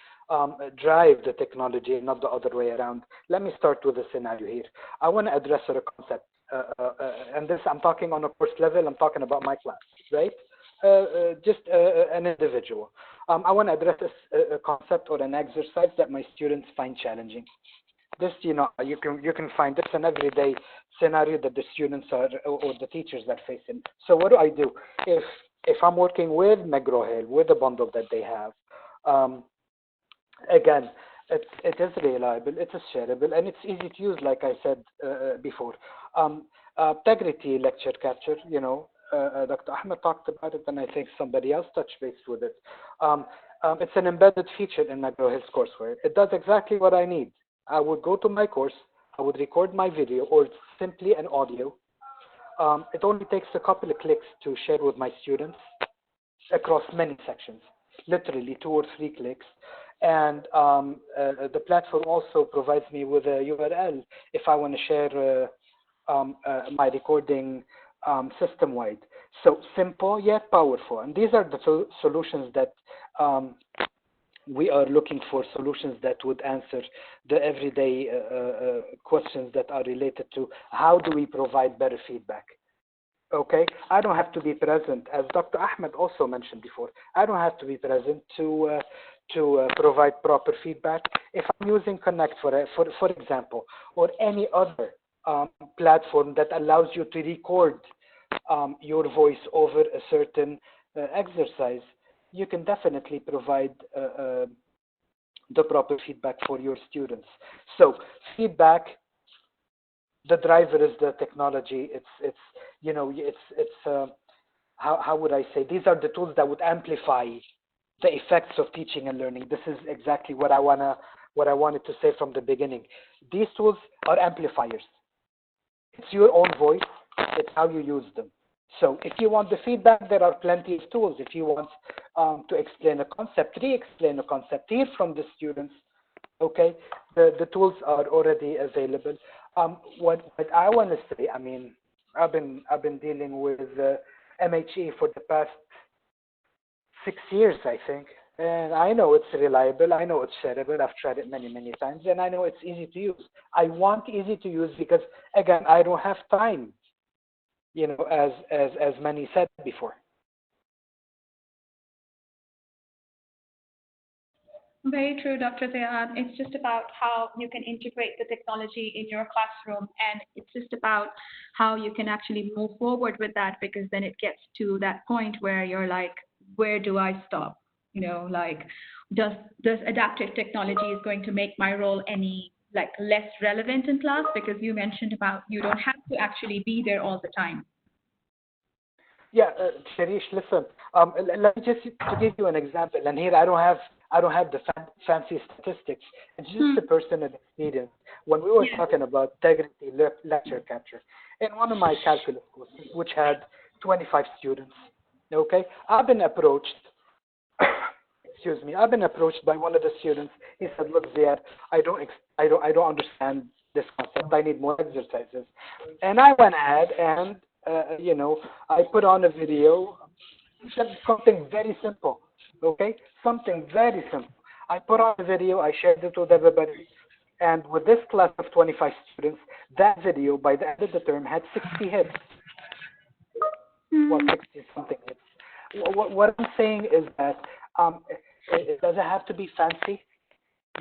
drive the technology, not the other way around. Let me start with a scenario here. I want to address a concept, and this I'm talking on a course level. I'm talking about my class, right? Just an individual. I want to address a concept or an exercise that my students find challenging. This, you can find this an everyday scenario that the students are or the teachers are facing. So what do? If I'm working with McGraw Hill, with the bundle that they have, again, it is reliable, it is shareable, and it's easy to use, like I said before. Integrity lecture capture, Dr. Ahmed talked about it, and I think somebody else touched base with it. It's an embedded feature in McGraw Hill's courseware. It does exactly what I need. I would go to my course, I would record my video, or simply an audio. It only takes a couple of clicks to share with my students across many sections, literally 2 or 3 clicks. And the platform also provides me with a URL if I want to share my recording system-wide. So simple yet powerful. And these are the solutions that we are looking for, solutions that would answer the everyday questions that are related to how do we provide better feedback. Okay, I don't have to be present, as Dr. Ahmed also mentioned before. I don't have to be present to provide proper feedback. If I'm using Connect, for example, or any other platform that allows you to record your voice over a certain exercise, you can definitely provide the proper feedback for your students. So feedback, the driver is the technology. How would I say? These are the tools that would amplify the effects of teaching and learning. This is exactly what I wanted to say from the beginning. These tools are amplifiers. It's your own voice. It's how you use them. So if you want the feedback, there are plenty of tools. If you want to explain a concept, re-explain a concept, hear from the students, okay, the tools are already available. What I want to say, I mean, I've been dealing with MHE for the past 6 years, I think, and I know it's reliable. I know it's shareable. I've tried it many times, and I know it's easy to use. I want easy to use because, again, I don't have time. As many said before. Very true, Dr. Zayad. It's just about how you can integrate the technology in your classroom, and it's just about how you can actually move forward with that, because then it gets to that point where you're like, where do I stop? Does adaptive technology is going to make my role any less relevant in class? Because you mentioned about you don't have to actually be there all the time. Yeah, Sharish, listen. Let me just to give you an example, and here I don't have the fancy statistics. It's just a personal experience. When we were talking about integrity lecture capture, in one of my calculus courses, which had 25 students, okay, I've been approached. Excuse me. I've been approached by one of the students. He said, "Look, Ziad, I don't understand this concept. I need more exercises." And I went ahead and I put on a video, something very simple, okay? Something very simple. I put on a video, I shared it with everybody, and with this class of 25 students, that video, by the end of the term, had 60 hits. Well, 60-something hits. What I'm saying is that it doesn't have to be fancy.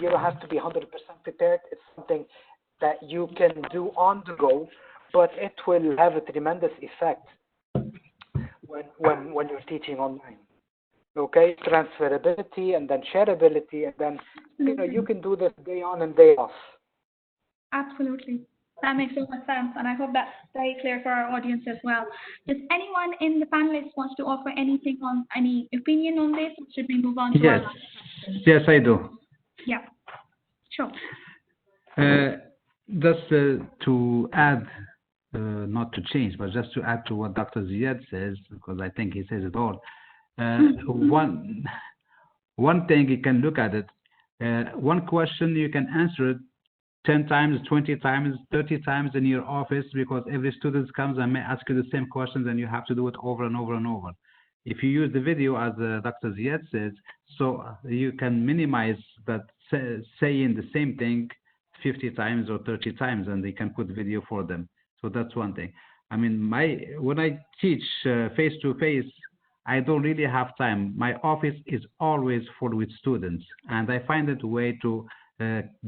You don't have to be 100% prepared. It's something that you can do on the go, but it will have a tremendous effect when you're teaching online. Okay, transferability and then shareability, and then you can do this day on and day off. Absolutely, that makes so much sense, and I hope that's very clear for our audience as well. Does anyone in the panelists wants to offer anything on any opinion on this, or should we move on to our last question? Yes, I do. Yeah, sure. Just to add, not to change, but just to add to what Dr. Ziad says, because I think he says it all. one thing you can look at it. One question you can answer it 10 times, 20 times, 30 times in your office, because every student comes and may ask you the same questions and you have to do it over and over and over. If you use the video, as Dr. Ziad says, so you can minimize that saying the same thing 50 times or 30 times, and they can put video for them. So that's one thing. I mean, when I teach face-to-face, I don't really have time. My office is always full with students, and I find it a way to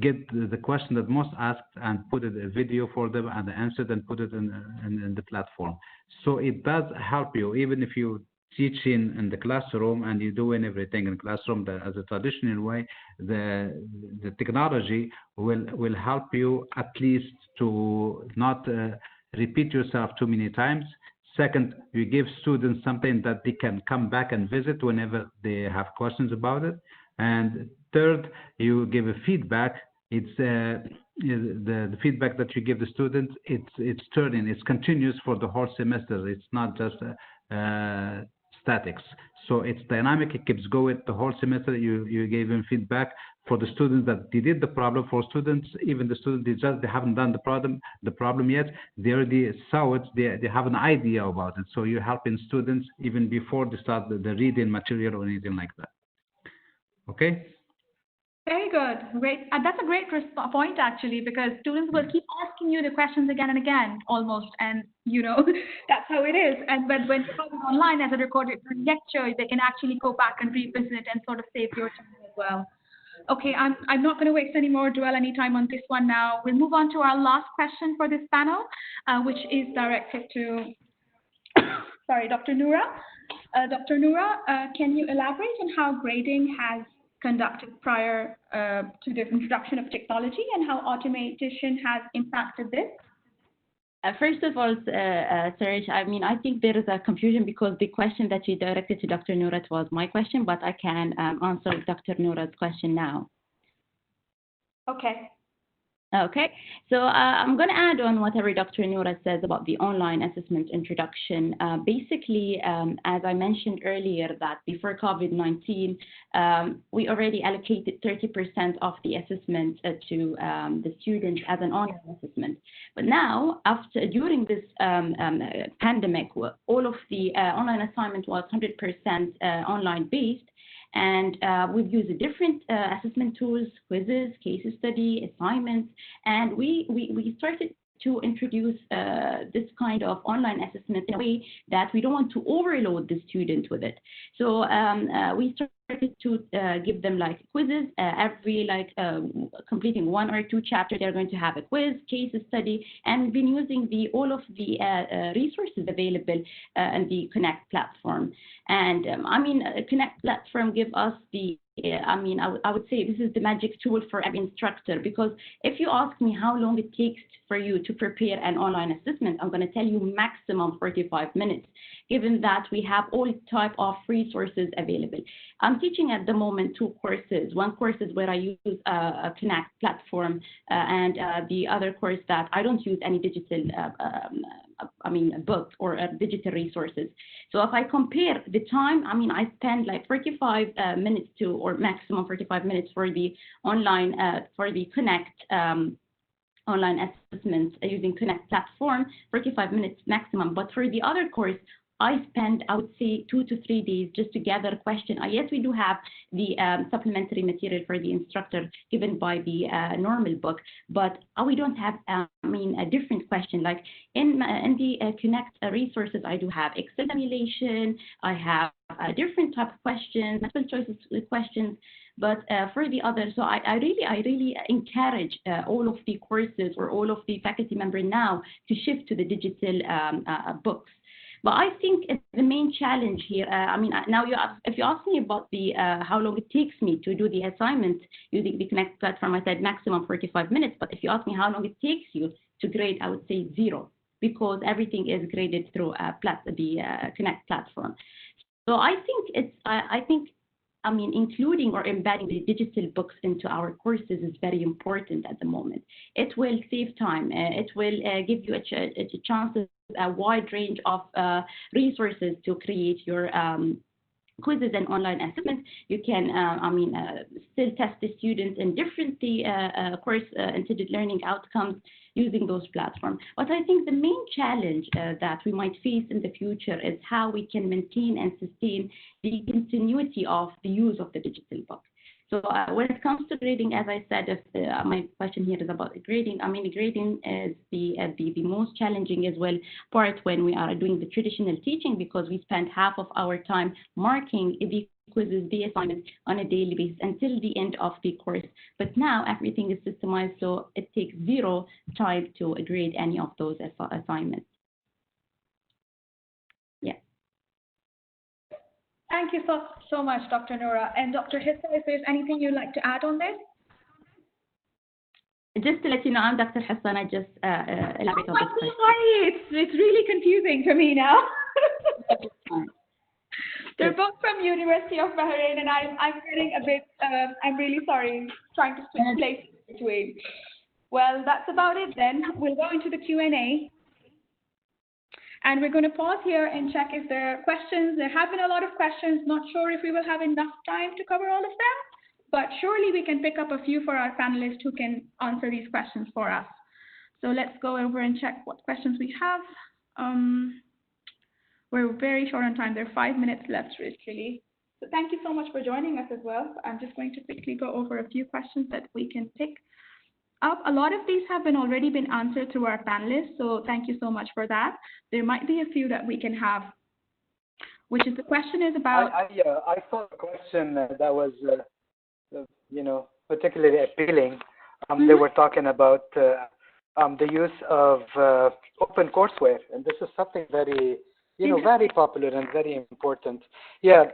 get the question that most asked and put it a video for them and answer it and put it in the platform. So it does help you, even if you teach in the classroom and you're doing everything in classroom as a traditional way. The technology will help you at least to not repeat yourself too many times. Second, you give students something that they can come back and visit whenever they have questions about it. And third, you give a feedback. It's the feedback that you give the students. It's turning. It's continuous for the whole semester. It's not just statics. So it's dynamic. It keeps going the whole semester. You gave them feedback for the students that they did the problem. For students, even the students they haven't done the problem yet. They already saw it. They have an idea about it. So you're helping students even before they start the reading material or anything like that. Okay. Very good. Great. That's a great point, actually, because students will keep asking you the questions again and again, almost. And, that's how it is. And when you have it online as a recorded lecture, they can actually go back and revisit and sort of save your time as well. Okay, I'm not going to waste dwell any time on this one now. We'll move on to our last question for this panel, which is directed to, Dr. Noura. Dr. Noura, can you elaborate on how grading has conducted prior to the introduction of technology and how automation has impacted this? First of all, Serge, I think there is a confusion because the question that you directed to Dr. Noura was my question, but I can answer Dr. Noura's question now. Okay. Okay, so I'm going to add on whatever Dr. Noura says about the online assessment introduction. Basically, as I mentioned earlier, that before COVID-19, we already allocated 30% of the assessment to the students as an online assessment. But now, during this pandemic, all of the online assignment was 100% online based. And we've used different assessment tools, quizzes, case study, assignments, and we started to introduce this kind of online assessment in a way that we don't want to overload the student with it. So we started to give them like quizzes every completing 1 or 2 chapters. They're going to have a quiz, case study, and we've been using all of the resources available in the Connect platform. And Connect platform give us the I would say this is the magic tool for every instructor, because if you ask me how long it takes for you to prepare an online assessment, I'm going to tell you maximum 45 minutes, given that we have all type of resources available. I'm teaching at the moment 2 courses. One course is where I use a Connect platform, and the other course that I don't use any digital book or digital resources. So if I compare the time, I spend like 45 minutes or maximum 45 minutes for the online, for the Connect online assessments using Connect platform, 45 minutes maximum. But for the other course, I spend, I would say, 2 to 3 days just to gather a question. Yes, we do have the supplementary material for the instructor given by the normal book, but we don't have, a different question. Like in the Connect resources, I do have Excel simulation, I have different type of questions, multiple choices questions. But for the others, so I really encourage all of the courses or all of the faculty members now to shift to the digital books. But I think the main challenge here, now if you ask me about the how long it takes me to do the assignment using the Connect platform, I said maximum 45 minutes. But if you ask me how long it takes you to grade, I would say 0, because everything is graded through the Connect platform. So I think including or embedding the digital books into our courses is very important at the moment. It will save time. It will give you a wide range of resources to create your quizzes and online assessments. You can, still test the students in differently, course-intended learning outcomes using those platforms. But I think the main challenge that we might face in the future is how we can maintain and sustain the continuity of the use of the digital book. So when it comes to grading, as I said, if my question here is about grading, grading is the most challenging as well part when we are doing the traditional teaching, because we spend half of our time marking the quizzes, the assignments on a daily basis until the end of the course. But now everything is systemized, so it takes zero time to grade any of those assignments. Yeah. Thank you so much, Dr. Noura. And Dr. Hissa, if there's anything you'd like to add on this? Just to let you know, I'm Dr. Hassan. I just elaborate on this question. Sorry, it's really confusing for me now. They're both from University of Bahrain, and I'm getting a bit, I'm really sorry, trying to switch places between. Well, that's about it then. We'll go into the Q&A. And we're going to pause here and check if there are questions. There have been a lot of questions. Not sure if we will have enough time to cover all of them, but surely we can pick up a few for our panelists who can answer these questions for us. So let's go over and check what questions we have. We're very short on time. There are 5 minutes left, really. So thank you so much for joining us as well. I'm just going to quickly go over a few questions that we can pick up. A lot of these have already been answered through our panelists, so thank you so much for that. There might be a few that we can have, which is the question is about. I saw a question that was, particularly appealing. They were talking about the use of open courseware, and this is something very, very popular and very important. Yeah,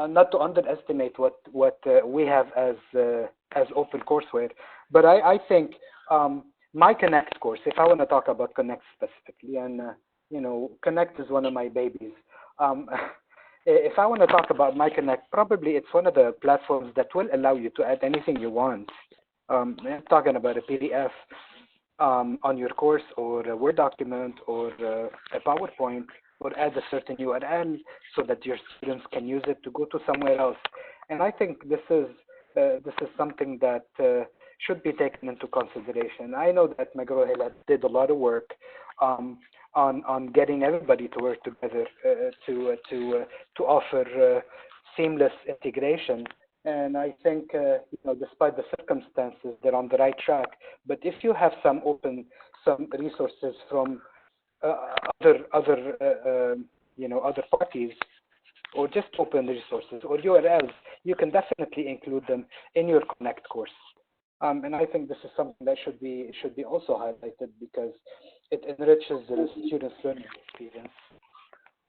not to underestimate what we have as open courseware, but I think my Connect course, if I want to talk about Connect specifically, and Connect is one of my babies. If I want to talk about my Connect, probably it's one of the platforms that will allow you to add anything you want. I'm talking about a PDF on your course, or a Word document, or a PowerPoint, or add a certain URL so that your students can use it to go to somewhere else. And I think this is something that should be taken into consideration. I know that McGraw Hill did a lot of work on getting everybody to work together to offer seamless integration. And I think, despite the circumstances, they're on the right track. But if you have some resources from other parties, or just open resources or URLs, you can definitely include them in your Connect course. And I think this is something that should be also highlighted, because it enriches the students' learning experience.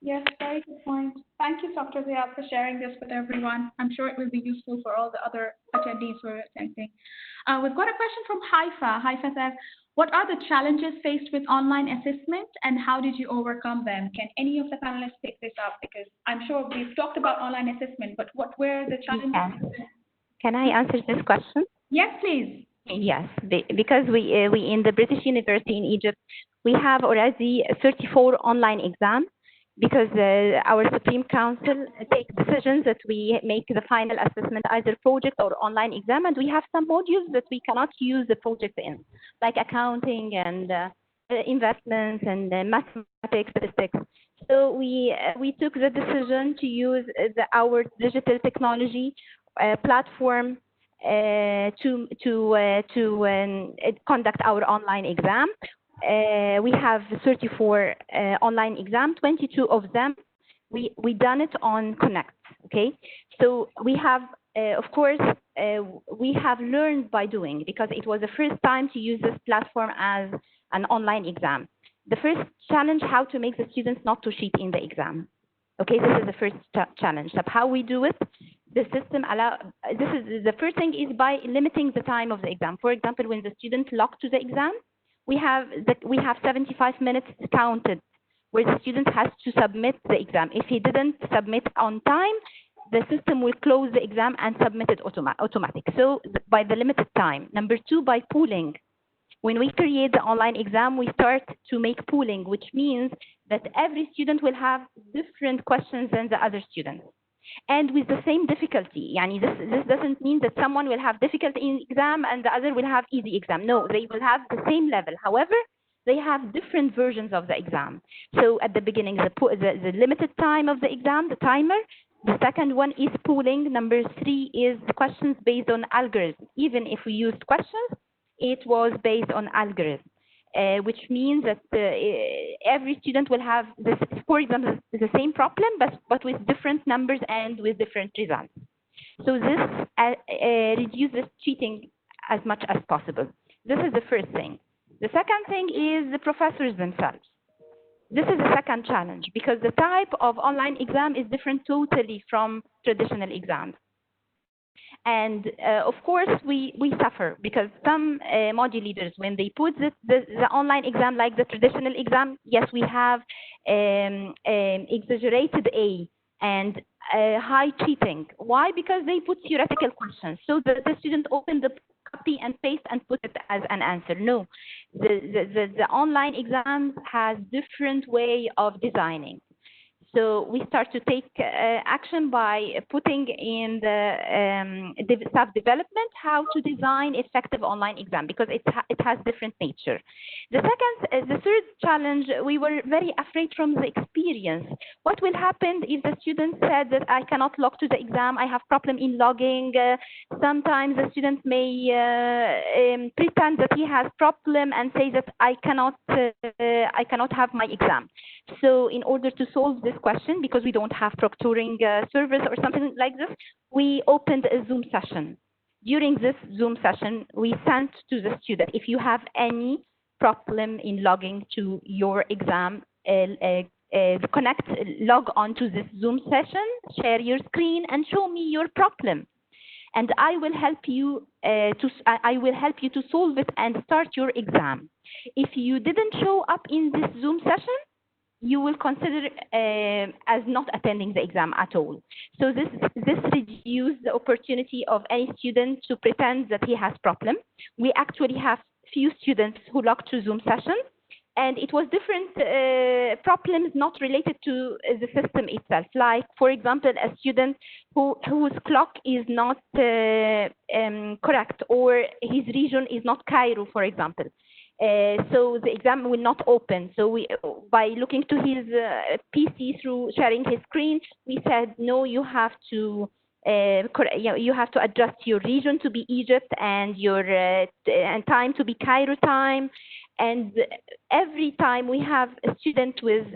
Yes, very good point. Thank you, Dr. Ziad, for sharing this with everyone. I'm sure it will be useful for all the other attendees who are attending. We've got a question from Haifa. Haifa says, what are the challenges faced with online assessment, and how did you overcome them? Can any of the panelists pick this up? Because I'm sure we've talked about online assessment, but what were the challenges? Can I answer this question? Yes, please. Yes, because we in the British University in Egypt, we have already 34 online exams, because our Supreme Council takes decisions that we make the final assessment either project or online exam, and we have some modules that we cannot use the project in, like accounting and investments and mathematics, statistics. So we took the decision to use our digital technology platform to conduct our online exam. We have 34 online exams, 22 of them we done it on Connect. Okay, so we have of course we have learned by doing, because it was the first time to use this platform as an online exam. The first challenge, how to make the students not to cheat in the exam. Okay, this is the first challenge. So how we do it, the system the first thing is by limiting the time of the exam. For example, when the student logged to the exam, we have 75 minutes counted where the student has to submit the exam. If he didn't submit on time, the system will close the exam and submit it automatic. So by the limited time. Number two, by pooling When we create the online exam, we start to make pooling, which means that every student will have different questions than the other students, and with the same difficulty. Yani this doesn't mean that someone will have difficulty in exam and the other will have easy exam. No, they will have the same level. However, they have different versions of the exam. So at the beginning, the limited time of the exam, the timer. The second one is pooling. Number 3 is the questions based on algorithm. Even if we used questions, it was based on algorithm, which means that every student will have, this, for example, the same problem, but with different numbers and with different results. So this reduces cheating as much as possible. This is the first thing. The second thing is the professors themselves. This is the second challenge, because the type of online exam is different totally from traditional exams. And of course, we suffer because some module leaders, when they put the online exam like the traditional exam, yes, we have exaggerated A and high cheating. Why? Because they put theoretical questions. So the student opened the copy and paste and put it as an answer. No, the online exam has different way of designing. So we start to take action by putting in the staff development how to design effective online exam, because it has different nature. The third challenge, we were very afraid from the experience. What will happen if the student said that I cannot log to the exam, I have problem in logging? Sometimes the student may pretend that he has problem and say that I cannot have my exam. So in order to solve this question, because we don't have proctoring service or something like this, we opened a Zoom session. During this Zoom session, we sent to the student, if you have any problem in logging to your exam, log on to this Zoom session, share your screen, and show me your problem. And I will help you to solve it and start your exam. If you didn't show up in this Zoom session, you will consider as not attending the exam at all. So this reduces the opportunity of any student to pretend that he has problem. We actually have few students who logged to Zoom session, and it was different problems not related to the system itself. Like, for example, a student whose clock is not correct, or his region is not Cairo, for example. So the exam will not open. So by looking to his PC through sharing his screen, we said, no, you have to adjust your region to be Egypt and your and time to be Cairo time. And every time we have a student with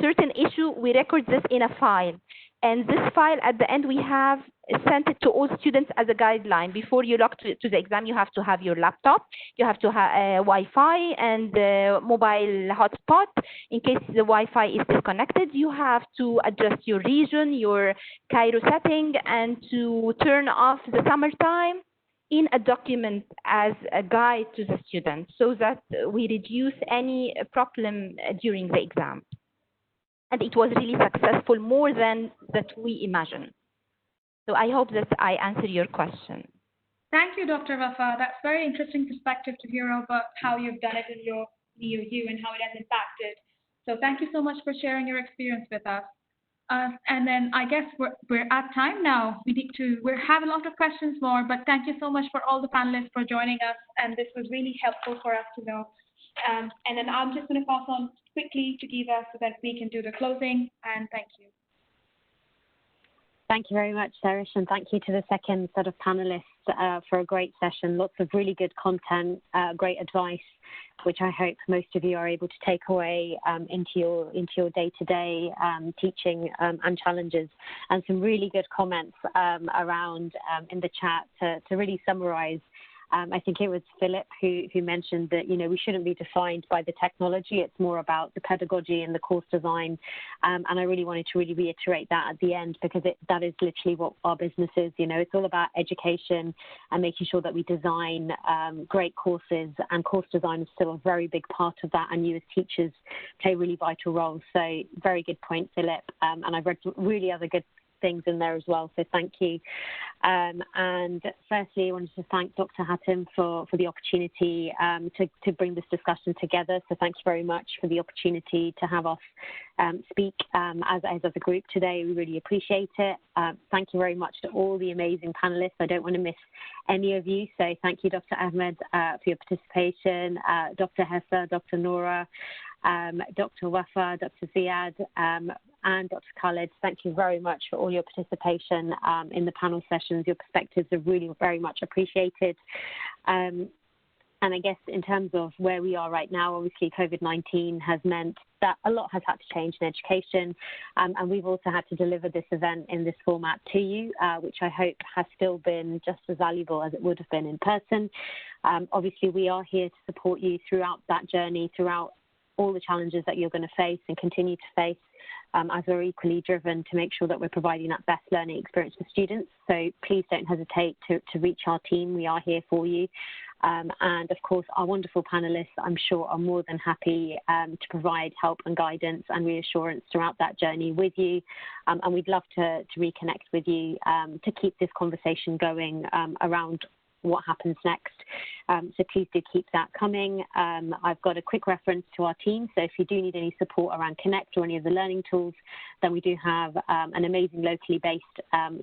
certain issue, we record this in a file. And this file, at the end, we have sent it to all students as a guideline. Before you log to the exam, you have to have your laptop, you have to have Wi-Fi and mobile hotspot. In case the Wi-Fi is disconnected, you have to adjust your region, your Cairo setting, and to turn off the summertime in a document as a guide to the student, so that we reduce any problem during the exam. And it was really successful, more than that we imagined. So I hope that I answered your question. Thank you, Dr. Wafa. That's very interesting perspective to hear about how you've done it in your DOU and how it has impacted. So thank you so much for sharing your experience with us. And then I guess we're at time now. We have a lot of questions more, but thank you so much for all the panelists for joining us. And this was really helpful for us to know. And then I'm just going to pass on quickly to Giza so that we can do the closing. And thank you. Thank you very much, Serish, and thank you to the second set of panelists for a great session. Lots of really good content, great advice, which I hope most of you are able to take away into your day-to-day teaching and challenges, and some really good comments around in the chat to really summarize. I think it was Philip who mentioned that, we shouldn't be defined by the technology. It's more about the pedagogy and the course design. And I really wanted to really reiterate that at the end, because that is literally what our business is. It's all about education and making sure that we design great courses, and course design is still a very big part of that. And you as teachers play really vital roles. So very good point, Philip. And I've read really other good things in there as well. So thank you. And firstly, I wanted to thank Dr. Hatem for the opportunity to bring this discussion together. So thank you very much for the opportunity to have us speak as a group today. We really appreciate it. Thank you very much to all the amazing panelists. I don't want to miss any of you. So thank you, Dr. Ahmed, for your participation, Dr. Hessa, Dr. Nora, Dr. Wafa, Dr. Ziad, and Dr. Khalid. Thank you very much for all your participation in the panel sessions. Your perspectives are really very much appreciated. And I guess in terms of where we are right now, obviously COVID-19 has meant that a lot has had to change in education, and we've also had to deliver this event in this format to you, which I hope has still been just as valuable as it would have been in person. Obviously, we are here to support you throughout that journey, throughout all the challenges that you're going to face and continue to face, as we're equally driven to make sure that we're providing that best learning experience for students. So please don't hesitate to reach our team. We are here for you. And of course, our wonderful panelists, I'm sure, are more than happy to provide help and guidance and reassurance throughout that journey with you. And we'd love to reconnect with you to keep this conversation going around what happens next. So please do keep that coming. I've got a quick reference to our team. So if you do need any support around Connect or any of the learning tools, then we do have an amazing locally based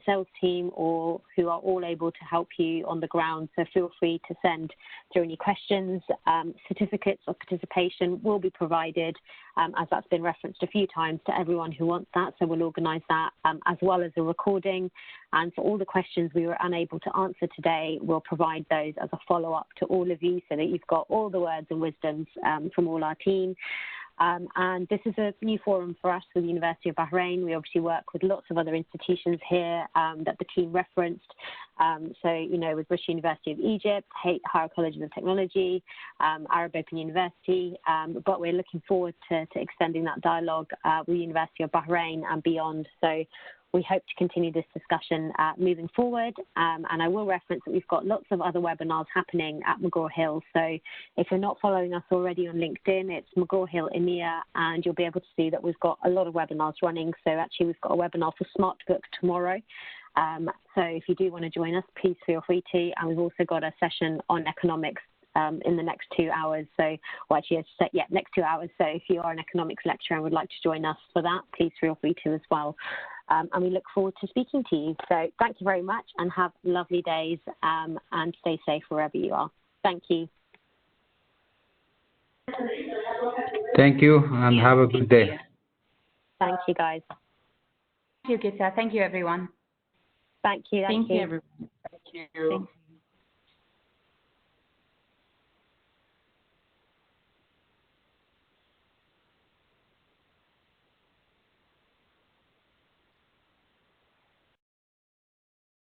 sales team or who are all able to help you on the ground. So feel free to send through any questions. Certificates of participation will be provided, as that's been referenced a few times, to everyone who wants that. So we'll organise that as well as a recording. And for all the questions we were unable to answer today, we'll provide those as a follow-up to all of you so that you've got all the words and wisdoms from all our team. And this is a new forum for us with the University of Bahrain. We obviously work with lots of other institutions here that the team referenced. So, you know, with British University of Egypt, Higher Colleges of Technology, Arab Open University, but we're looking forward to extending that dialogue with the University of Bahrain and beyond. So we hope to continue this discussion moving forward. And I will reference that we've got lots of other webinars happening at McGraw Hill. So if you're not following us already on LinkedIn, it's McGraw Hill EMEA, and you'll be able to see that we've got a lot of webinars running. So actually we've got a webinar for Smart Book tomorrow. So if you do want to join us, please feel free to. And we've also got a session on economics in the next 2 hours. So, well, actually, next 2 hours. So if you are an economics lecturer and would like to join us for that, please feel free to as well. And we look forward to speaking to you. So thank you very much and have lovely days and stay safe wherever you are. Thank you. Thank you and have a good day. Thank you, guys. Thank you, Gita. Thank you, everyone. Thank you. Thank you, everyone. Thank you.